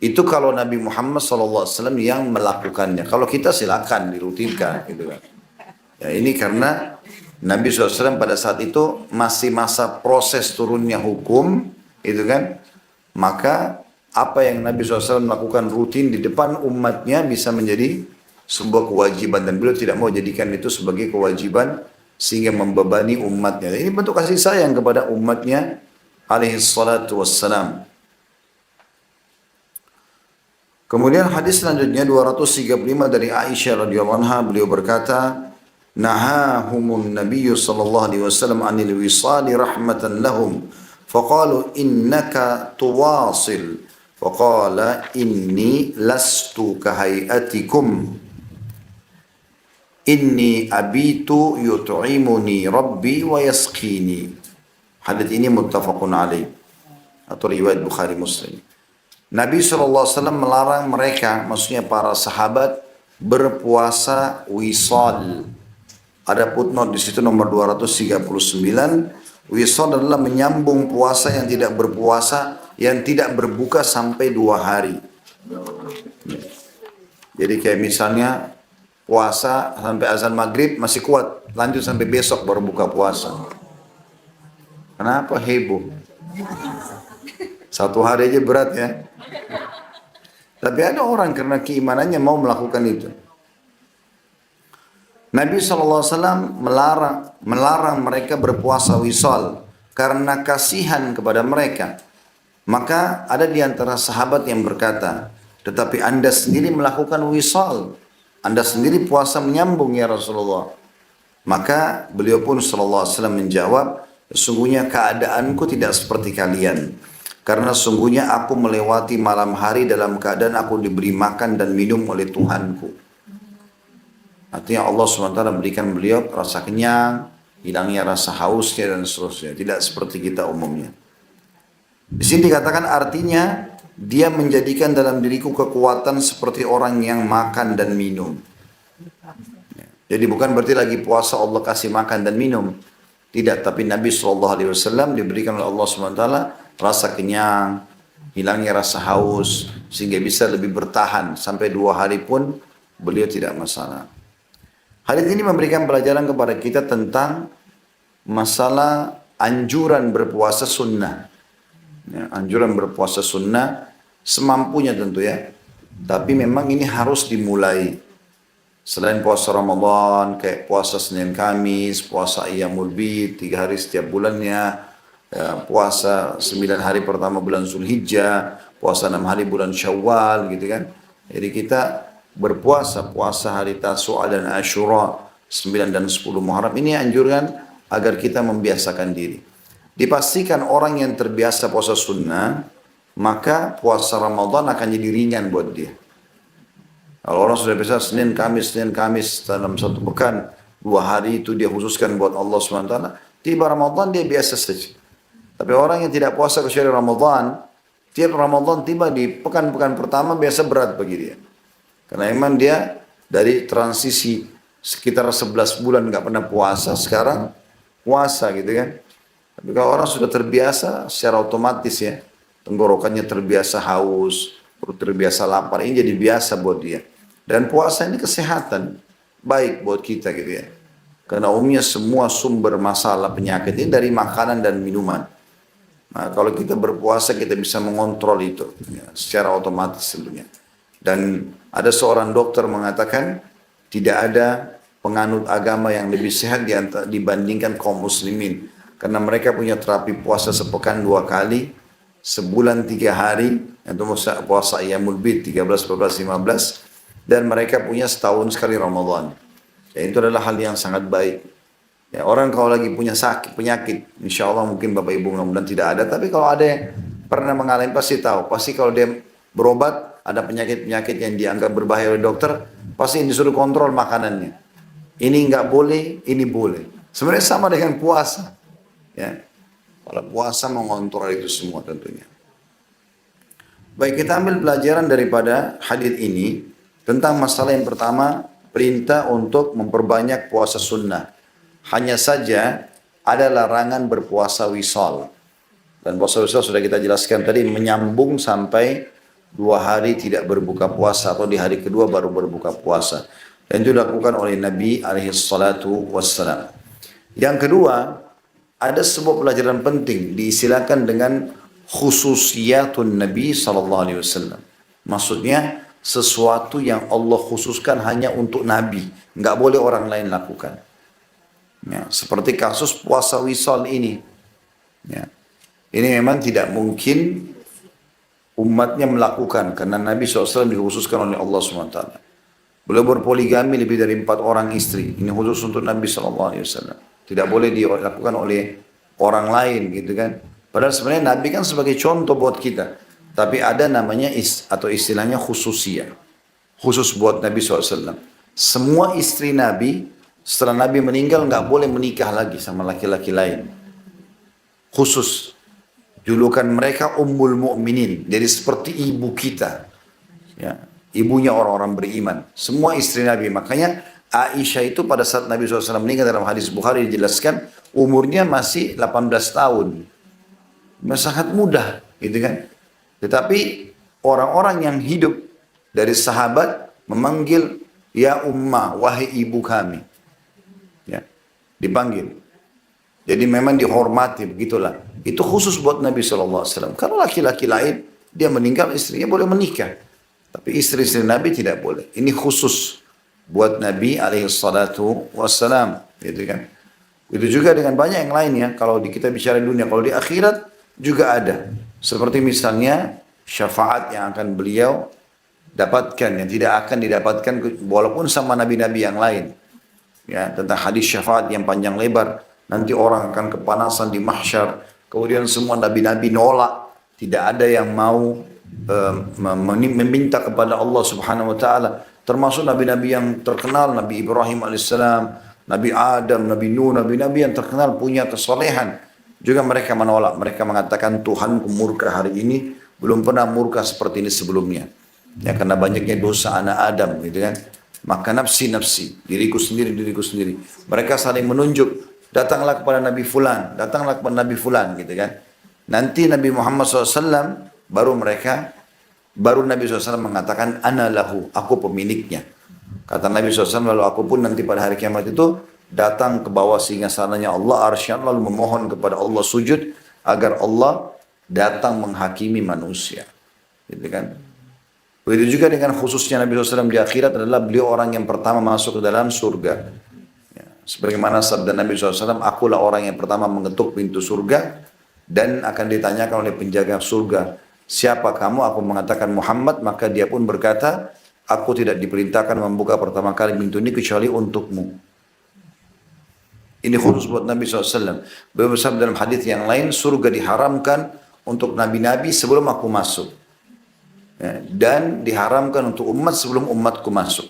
Itu kalau Nabi Muhammad SAW yang melakukannya. Kalau kita silakan dirutinkan. Gitu kan. Ya, ini karena Nabi SAW pada saat itu masih masa proses turunnya hukum. Itu kan. Maka apa yang Nabi SAW melakukan rutin di depan umatnya bisa menjadi sebuah kewajiban, dan beliau tidak mau jadikan itu sebagai kewajiban sehingga membebani umatnya. Ini bentuk kasih sayang kepada umatnya alaihi salatu wassalam. Kemudian hadis selanjutnya 235 dari Aisyah radhiyallahu anha, beliau berkata, nahahumun nabiyyu sallallahu alaihi wasallam anil wisali rahmatan lahum faqalu innaka tuwasil faqala inni lastu kahayatikum inni abitu yut'imuni rabbi wa yasqini. Hadis ini muttafaqun alaih atau riwayat Bukhari Muslim. Nabi SAW melarang mereka, maksudnya para sahabat, berpuasa wisal. Ada footnote di situ nomor 239. Wisal adalah menyambung puasa yang tidak berpuasa, yang tidak berbuka sampai 2 hari. Jadi kayak misalnya puasa sampai azan maghrib masih kuat, lanjut sampai besok baru buka puasa. Kenapa heboh? 1 hari aja berat ya. Tapi ada orang karena keimanannya mau melakukan itu. Nabi SAW melarang mereka berpuasa wisal karena kasihan kepada mereka. Maka ada di antara sahabat yang berkata, tetapi anda sendiri melakukan wisal. Anda sendiri puasa menyambung ya Rasulullah. Maka beliau pun sallallahu alaihi wasallam menjawab, sesungguhnya keadaanku tidak seperti kalian. Karena sesungguhnya aku melewati malam hari dalam keadaan aku diberi makan dan minum oleh Tuhanku. Artinya Allah SWT berikan beliau rasa kenyang, hilangnya rasa hausnya dan seterusnya. Tidak seperti kita umumnya. Di sini dikatakan artinya, dia menjadikan dalam diriku kekuatan seperti orang yang makan dan minum. Jadi bukan berarti lagi puasa Allah kasih makan dan minum. Tidak, tapi Nabi SAW diberikan oleh Allah SWT rasa kenyang, hilangnya rasa haus, sehingga bisa lebih bertahan. Sampai 2 hari pun beliau tidak masalah. Hadis ini memberikan pelajaran kepada kita tentang masalah anjuran berpuasa sunnah. Ya, anjuran berpuasa sunnah semampunya tentu ya. Tapi memang ini harus dimulai. Selain puasa Ramadan, kayak puasa Senin Kamis, puasa Ayyamul Bid, 3 hari setiap bulannya, ya, puasa 9 hari pertama bulan Zulhijjah, puasa 6 hari bulan Syawal gitu kan. Jadi kita puasa hari Tasu'a dan Asyura, 9 dan 10 Muharram, ini anjuran agar kita membiasakan diri. Dipastikan orang yang terbiasa puasa sunnah, maka puasa Ramadan akan jadi ringan buat dia. Kalau orang sudah biasa Senin Kamis dalam 1 pekan, 2 hari itu dia khususkan buat Allah SWT, tiba Ramadan dia biasa saja. Tapi orang yang tidak puasa kecuali Ramadan, tiap Ramadan tiba di pekan-pekan pertama biasa berat bagi dia. Karena memang dia dari transisi sekitar 11 bulan nggak pernah puasa, sekarang puasa gitu kan. Tapi kalau orang sudah terbiasa secara otomatis ya, tenggorokannya terbiasa haus, perut terbiasa lapar, ini jadi biasa buat dia. Dan puasa ini kesehatan. baik buat kita gitu ya. Karena umumnya semua sumber masalah penyakit ini dari makanan dan minuman. Nah, kalau kita berpuasa kita bisa mengontrol itu ya, secara otomatis tentunya. Dan ada seorang dokter mengatakan tidak ada penganut agama yang lebih sehat dibandingkan kaum muslimin. Karena mereka punya terapi puasa sepekan 2 kali, sebulan 3 hari, itu puasa Ayyamul Bid 13, 14, 15, dan mereka punya setahun sekali Ramadan. Ya, itu adalah hal yang sangat baik. Ya, orang kalau lagi punya sakit, penyakit, insya Allah mungkin Bapak Ibu mudah-mudahan tidak ada, tapi kalau ada yang pernah mengalami pasti tahu. Pasti kalau dia berobat, ada penyakit-penyakit yang dianggap berbahaya oleh dokter, pasti disuruh kontrol makanannya. Ini nggak boleh, ini boleh. Sebenarnya sama dengan puasa. Ya. Kalau puasa mengontrol itu semua tentunya. Baik, kita ambil pelajaran daripada hadis ini tentang masalah yang pertama, perintah untuk memperbanyak puasa sunnah. Hanya saja ada larangan berpuasa wisal. Dan puasa wisal sudah kita jelaskan tadi, menyambung sampai 2 hari tidak berbuka puasa atau di hari kedua baru berbuka puasa. Dan itu dilakukan oleh Nabi alaihissalatu wassalam. Yang kedua, ada sebuah pelajaran penting diistilahkan dengan khususiyatun Nabi sallallahu alaihi wasallam. Maksudnya sesuatu yang Allah khususkan hanya untuk Nabi, nggak boleh orang lain lakukan. Ya, seperti kasus puasa wisal ini. Ya, ini memang tidak mungkin umatnya melakukan karena Nabi SAW dikhususkan oleh Allah SWT. Beliau berpoligami lebih dari 4 orang istri. Ini khusus untuk Nabi SAW. Tidak boleh dilakukan oleh orang lain gitu kan. Padahal sebenarnya Nabi kan sebagai contoh buat kita. Tapi ada namanya atau istilahnya khususiyah. Khusus buat Nabi SAW. Semua istri Nabi setelah Nabi meninggal nggak boleh menikah lagi sama laki-laki lain. Khusus. Julukan mereka Ummul Mukminin. Jadi seperti ibu kita. Ya, ibunya orang-orang beriman. Semua istri Nabi. Makanya Aisyah itu pada saat Nabi SAW meninggal dalam hadis Bukhari dijelaskan umurnya masih 18 tahun. Masih sangat mudah. Gitu kan. Tetapi orang-orang yang hidup dari sahabat memanggil ya ummah, wahai ibu kami. Ya, dipanggil. Jadi memang dihormati begitulah. Itu khusus buat Nabi SAW. Kalau laki-laki lain dia meninggal istrinya boleh menikah. Tapi istri-istri Nabi tidak boleh. Ini khusus buat Nabi alaihissalatu wassalam. Gitu kan. Itu juga dengan banyak yang lainnya. Kalau kita bicara dunia, kalau di akhirat juga ada. Seperti misalnya syafaat yang akan beliau dapatkan, yang tidak akan didapatkan walaupun sama nabi-nabi yang lain. Ya, tentang hadis syafaat yang panjang lebar. Nanti orang akan kepanasan di mahsyar. Kemudian semua nabi-nabi nolak. Tidak ada yang mau meminta kepada Allah Subhanahu wa taala. Termasuk nabi-nabi yang terkenal, Nabi Ibrahim alaihissalam, Nabi Adam, Nabi Nuh, nabi-nabi yang terkenal punya kesalehan. Juga mereka menolak. Mereka mengatakan Tuhanku murka hari ini, belum pernah murka seperti ini sebelumnya. Ya, karena banyaknya dosa anak Adam, gitu kan. Maka nafsi, diriku sendiri. Mereka saling menunjuk, datanglah kepada Nabi Fulan, datanglah kepada Nabi Fulan, gitu kan. Nanti Nabi Muhammad SAW, baru Nabi SAW mengatakan, ana lahu, aku pemiliknya. Kata Nabi SAW, lalu aku pun nanti pada hari kiamat itu, datang ke bawah singgasananya Allah, arsy Allah, lalu memohon kepada Allah sujud, agar Allah datang menghakimi manusia. Gitu kan. Begitu juga dengan khususnya Nabi SAW di akhirat adalah beliau orang yang pertama masuk ke dalam surga. Ya, sebagaimana sabda Nabi SAW, akulah orang yang pertama mengetuk pintu surga dan akan ditanyakan oleh penjaga surga, siapa kamu? Aku mengatakan Muhammad, maka dia pun berkata, aku tidak diperintahkan membuka pertama kali pintu ini kecuali untukmu. Ini khusus buat Nabi SAW. Beliau bersabda dalam hadis yang lain, surga diharamkan untuk nabi-nabi sebelum aku masuk. Ya, dan diharamkan untuk umat sebelum umatku masuk.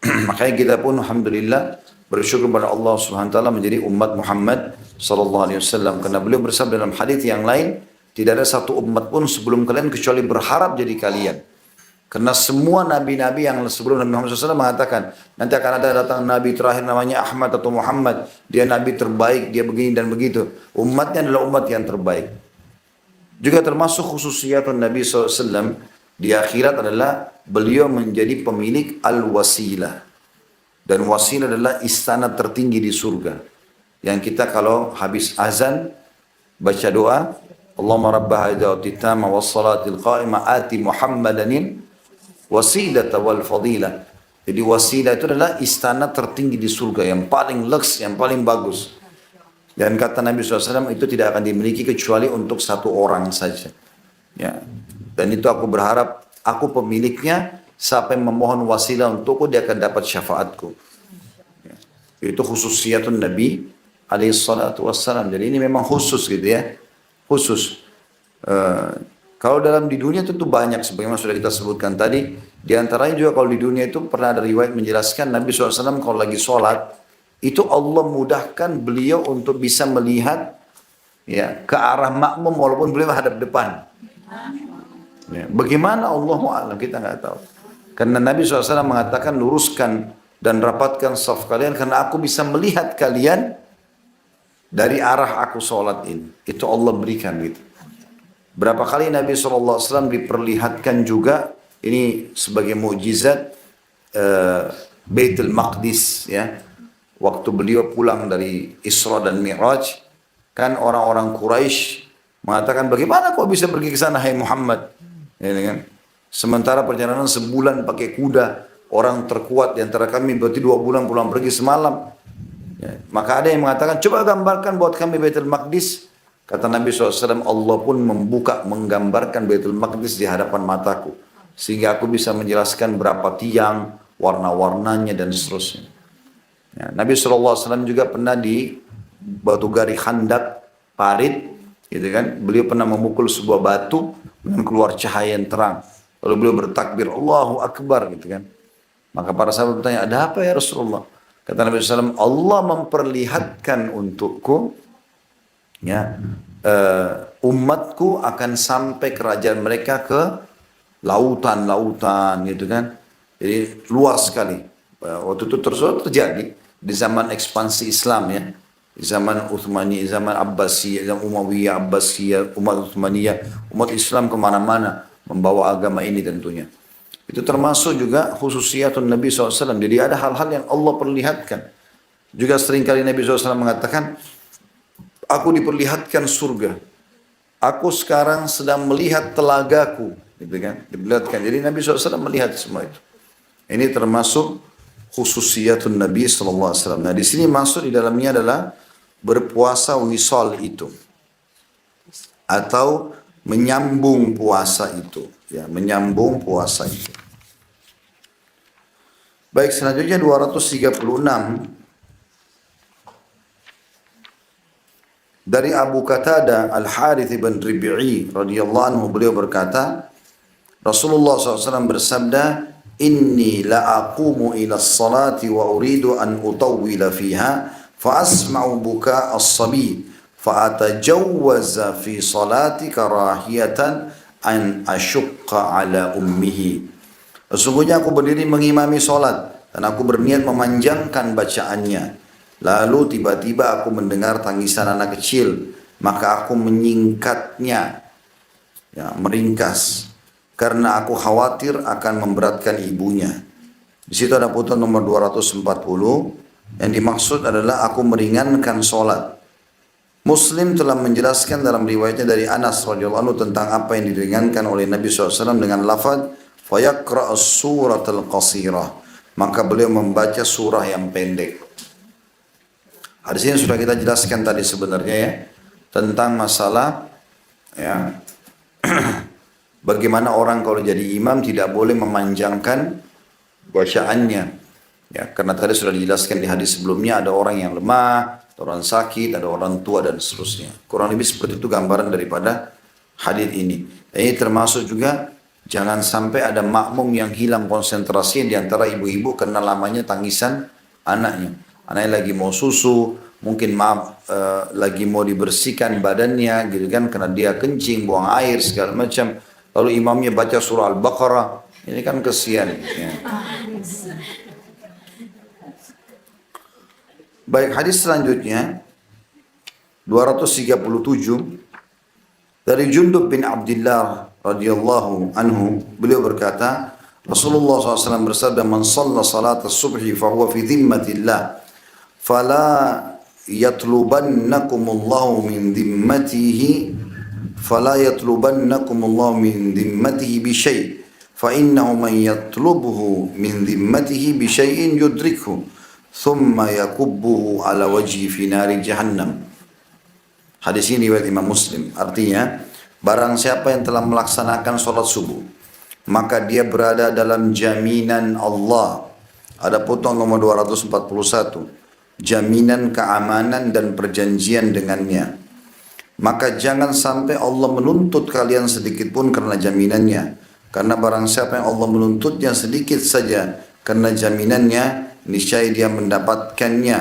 Makanya kita pun alhamdulillah bersyukur kepada Allah Subhanahu wa taala menjadi umat Muhammad sallallahu alaihi wasallam, karena beliau bersabda dalam hadis yang lain, tidak ada satu umat pun sebelum kalian kecuali berharap jadi kalian. Karena semua nabi-nabi yang sebelum Nabi Muhammad SAW mengatakan, nanti akan ada datang nabi terakhir namanya Ahmad atau Muhammad, dia nabi terbaik, dia begini dan begitu. Umatnya adalah umat yang terbaik. Juga termasuk khususiyatun Nabi SAW di akhirat adalah beliau menjadi pemilik al-wasilah. Dan wasilah adalah istana tertinggi di surga. Yang kita kalau habis azan baca doa, Allahumma rabba hadawati tama wassalatil qa'ima ati Muhammadanin wasilata wal fadilah. Jadi wasilah itu adalah istana tertinggi di surga yang paling leks, yang paling bagus. Dan kata Nabi SAW itu tidak akan dimiliki kecuali untuk satu orang saja. Ya. Dan itu aku berharap aku pemiliknya, siapa yang memohon wasilah untukku dia akan dapat syafaatku. Ya. Itu khususiyatun Nabi alaihi salatu wassalam. Jadi ini memang khusus gitu ya. Khusus. Kalau dalam di dunia tentu banyak sebagaimana sudah kita sebutkan tadi. Di antaranya juga kalau di dunia itu pernah ada riwayat menjelaskan Nabi SAW kalau lagi sholat itu Allah mudahkan beliau untuk bisa melihat ya ke arah makmum walaupun beliau hadap depan. Ya, bagaimana Allahu a'lam kita nggak tahu. Karena Nabi SAW mengatakan luruskan dan rapatkan saf kalian karena aku bisa melihat kalian dari arah aku sholat ini. Itu Allah berikan gitu. Berapa kali Nabi SAW diperlihatkan juga ini sebagai mukjizat Baitul Maqdis ya. Waktu beliau pulang dari Isra dan Mi'raj kan orang-orang Quraisy mengatakan bagaimana kau bisa pergi ke sana hai Muhammad? Ya, kan? Sementara perjalanan sebulan pakai kuda, orang terkuat di antara kami berarti 2 bulan pulang pergi semalam. Ya, maka ada yang mengatakan coba gambarkan buat kami Baitul Maqdis. Kata Nabi SAW, Allah pun menggambarkan Baitul Maqdis di hadapan mataku. Sehingga aku bisa menjelaskan berapa tiang, warna-warnanya dan seterusnya. Ya, Nabi SAW juga pernah di batu gari Khandak, parit, gitu kan. Beliau pernah memukul sebuah batu dengan keluar cahaya yang terang. Lalu beliau bertakbir, Allahu Akbar, gitu kan. Maka para sahabat bertanya, ada apa ya Rasulullah? Kata Nabi SAW, Allah memperlihatkan untukku, ya, umatku akan sampai kerajaan mereka ke lautan-lautan gitu kan. Jadi luas sekali. Waktu itu terjadi di zaman ekspansi Islam ya. Di zaman Utsmani, zaman Abbasiyah, zaman Umayyah, Abbasiyah, umat Utsmaniyah, umat Islam kemana-mana membawa agama ini tentunya. Itu termasuk juga khususiyatun Nabi SAW. Jadi ada hal-hal yang Allah perlihatkan. Juga seringkali Nabi SAW mengatakan, aku diperlihatkan surga. Aku sekarang sedang melihat telagaku. Gitu kan? Diperlihatkan. Jadi Nabi SAW melihat semua itu. Ini termasuk khususiyatun Nabi SAW. Nah di sini masuk di dalamnya adalah berpuasa wisal itu. Atau menyambung puasa itu. Ya, menyambung puasa itu. Baik, selanjutnya 236. Dari Abu Qatadah Al-Harith bin Rib'i radhiyallahu anhu beliau berkata, Rasulullah SAW bersabda, Inni la'aqumu ila salati wa uridu an utawwila fiha fa asma'u buka as-sabi fa atajawwaza fi salati karahiyatan an asyukka ala ummihi. Sesungguhnya aku berdiri mengimami solat dan aku berniat memanjangkan bacaannya. Lalu tiba-tiba aku mendengar tangisan anak kecil, maka aku menyingkatnya, ya, meringkas, karena aku khawatir akan memberatkan ibunya. Di situ ada putusan nomor 240, yang dimaksud adalah aku meringankan sholat. Muslim telah menjelaskan dalam riwayatnya dari Anas radhiyallahu anhu tentang apa yang diringankan oleh Nabi SAW dengan lafaz fayaqra as-surat al-qasirah, maka beliau membaca surah yang pendek. Hadis ini sudah kita jelaskan tadi sebenarnya ya, tentang masalah ya bagaimana orang kalau jadi imam tidak boleh memanjangkan bacaannya. Ya, karena tadi sudah dijelaskan di hadis sebelumnya ada orang yang lemah, ada orang sakit, ada orang tua dan seterusnya. Kurang lebih seperti itu gambaran daripada hadis ini. Dan ini termasuk juga jangan sampai ada makmum yang hilang konsentrasi di antara ibu-ibu karena lamanya tangisan anaknya. Anaknya lagi mau susu, mungkin lagi mau dibersihkan badannya gitu kan, karena dia kencing, buang air segala macam. Lalu imamnya baca surah Al-Baqarah, ini kan kesian. Ya. Baik, hadis selanjutnya 237 dari Jundub bin Abdullah radhiyallahu anhu, beliau berkata, Rasulullah SAW bersabda, "Man shalla salat as-subhi fahuwa fi dhimmatillah, fala yatlubannakumullahu min dhimmatihi, fala yatlubannakumullahu min dhimmatihi bi syai', fa innahu man yatlubhu min dhimmatihi bi syai'in yudrikhu, thumma yakubbuhu ala wajhi fi nari jahannam." Hadis ini riwayat Imam Muslim. Artinya, barang siapa yang telah melaksanakan sholat subuh, maka dia berada dalam jaminan Allah. Ada potong nomor 241. Jaminan keamanan dan perjanjian dengannya. Maka jangan sampai Allah menuntut kalian sedikit pun karena jaminannya. Karena barang siapa yang Allah menuntutnya sedikit saja karena jaminannya, niscaya dia mendapatkannya,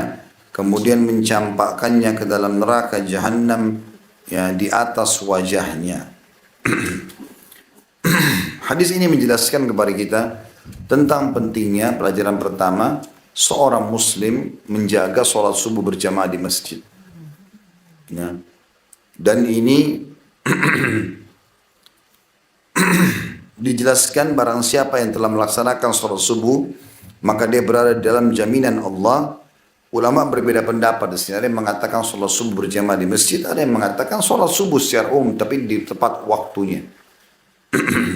kemudian mencampakkannya ke dalam neraka Jahannam, ya, di atas wajahnya. Hadis ini menjelaskan kepada kita tentang pentingnya pelajaran pertama, seorang muslim menjaga sholat subuh berjamaah di masjid. Ya. Dan ini dijelaskan barang siapa yang telah melaksanakan sholat subuh, maka dia berada dalam jaminan Allah. Ulama berbeda pendapat di sini. Ada yang mengatakan sholat subuh berjamaah di masjid, ada yang mengatakan sholat subuh secara umum tapi di tepat waktunya.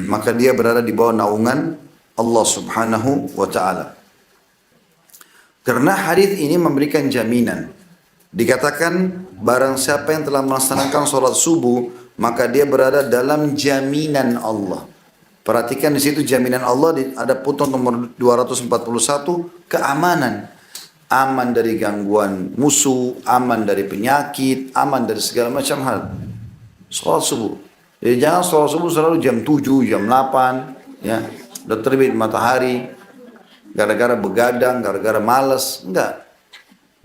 Maka dia berada di bawah naungan Allah Subhanahu wa taala. Karena hadis ini memberikan jaminan. Dikatakan barang siapa yang telah melaksanakan sholat subuh, maka dia berada dalam jaminan Allah. Perhatikan di situ jaminan Allah, ada putong nomor 241, keamanan. Aman dari gangguan musuh, aman dari penyakit, aman dari segala macam hal. Sholat subuh. Jadi jangan sholat subuh selalu jam 7, jam 8, ya, udah terbit matahari, gara-gara begadang, gara-gara malas. Enggak.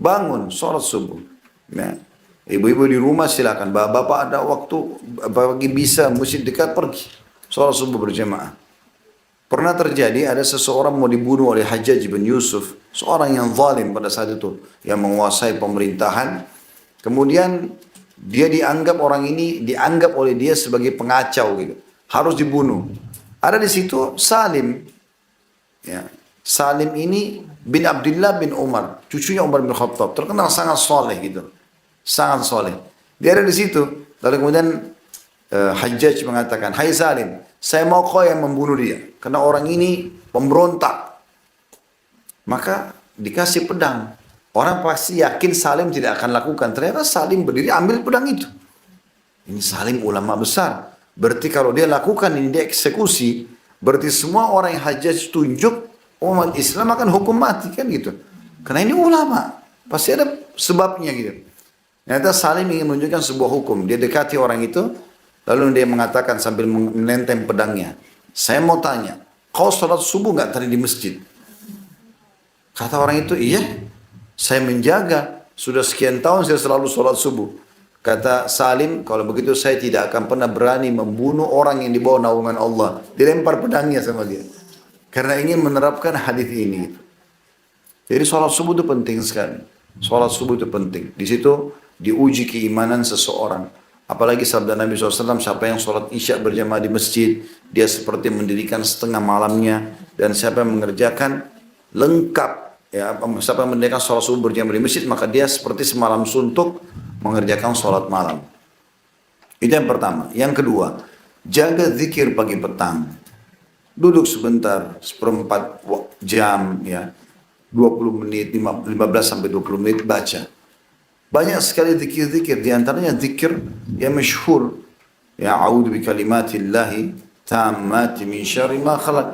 Bangun, sholat subuh. Ya. Ibu-ibu di rumah silakan. Bapak-bapak ada waktu, pagi bisa, masjid dekat, pergi. Sholat subuh berjamaah. Pernah terjadi ada seseorang mau dibunuh oleh Hajjaj bin Yusuf, seorang yang zalim pada saat itu, yang menguasai pemerintahan. Kemudian dia dianggap, orang ini dianggap oleh dia sebagai pengacau gitu, harus dibunuh. Ada di situ Salim, ya. Salim ini bin Abdullah bin Umar, cucunya Umar bin Khattab, terkenal sangat soleh gitu, sangat soleh. Dia ada di situ. Lalu kemudian Hajjaj mengatakan, "Hai Salim, saya mau kau yang membunuh dia, karena orang ini pemberontak." Maka dikasih pedang. Orang pasti yakin Salim tidak akan lakukan. Ternyata Salim berdiri ambil pedang itu. Ini Salim ulama besar. Berarti kalau dia lakukan ini, dia eksekusi, berarti semua orang yang Hajjaj tunjuk, umat Islam akan hukum mati, kan gitu. Karena ini ulama, pasti ada sebabnya gitu. Ternyata Salim ingin menunjukkan sebuah hukum. Dia dekati orang itu, lalu dia mengatakan sambil menenteng pedangnya, "Saya mau tanya, kau sholat subuh nggak tadi di masjid?" Kata orang itu, "Iya, saya menjaga. Sudah sekian tahun saya selalu sholat subuh." Kata Salim, "Kalau begitu saya tidak akan pernah berani membunuh orang yang di bawah naungan Allah." Dilempar pedangnya sama dia. Karena ingin menerapkan hadis ini. Jadi sholat subuh itu penting sekali. Sholat subuh itu penting. Di situ diuji keimanan seseorang. Apalagi sabda Nabi SAW, siapa yang sholat isya berjamaah di masjid, dia seperti mendirikan setengah malamnya. Dan siapa yang mengerjakan lengkap, ya, siapa yang mendirikan sholat subuh berjamaah di masjid, maka dia seperti semalam suntuk mengerjakan sholat malam. Itu yang pertama. Yang kedua, jaga zikir pagi petang. Duduk sebentar, seperempat jam, ya, 20 menit, 15 sampai 20 menit baca. Banyak sekali zikir-zikir, di antaranya zikir yang masyhur, ya, a'udzu bikalimatillahi tammati min syarri ma khalaq.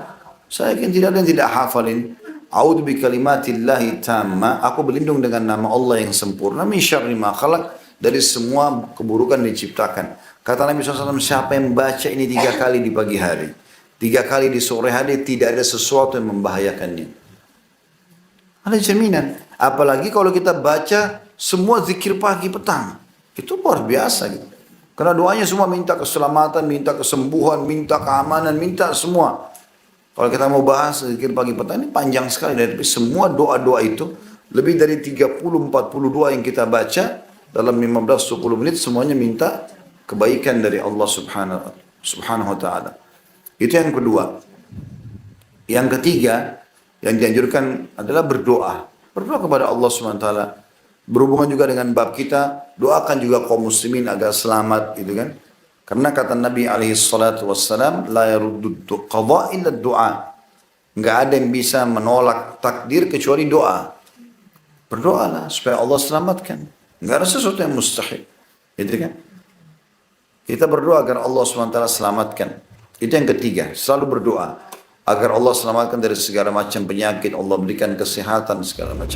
Saya yakin tidak ada yang tidak hafalin. A'udzu bikalimatillahi tamma, aku berlindung dengan nama Allah yang sempurna, min syarri ma khalaq, dari semua keburukan yang diciptakan. Kata Nabi SAW, siapa yang baca ini 3 kali di pagi hari, 3 kali di sore hari, tidak ada sesuatu yang membahayakannya. Ada jaminan. Apalagi kalau kita baca semua zikir pagi petang, itu luar biasa gitu. Karena doanya semua minta keselamatan, minta kesembuhan, minta keamanan, minta semua. Kalau kita mau bahas zikir pagi petang ini panjang sekali, tapi semua doa-doa itu lebih dari 30-40 doa yang kita baca dalam 15-20 menit semuanya minta kebaikan dari Allah Subhanahu wa taala. Itu yang kedua. Yang ketiga, yang dianjurkan adalah berdoa. Berdoa kepada Allah SWT. Berhubungan juga dengan bab kita, doakan juga kaum muslimin agar selamat gitu kan. Karena kata Nabi alaihi salatu wassalam, la yaruddu qadha illa doa. Enggak ada yang bisa menolak takdir kecuali doa. Berdoalah supaya Allah selamatkan. Enggak ada sesuatu yang mustahil. Gitu kan? Kita berdoa agar Allah SWT selamatkan. Itu yang ketiga, selalu berdoa agar Allah selamatkan dari segala macam penyakit, Allah berikan kesehatan segala macam.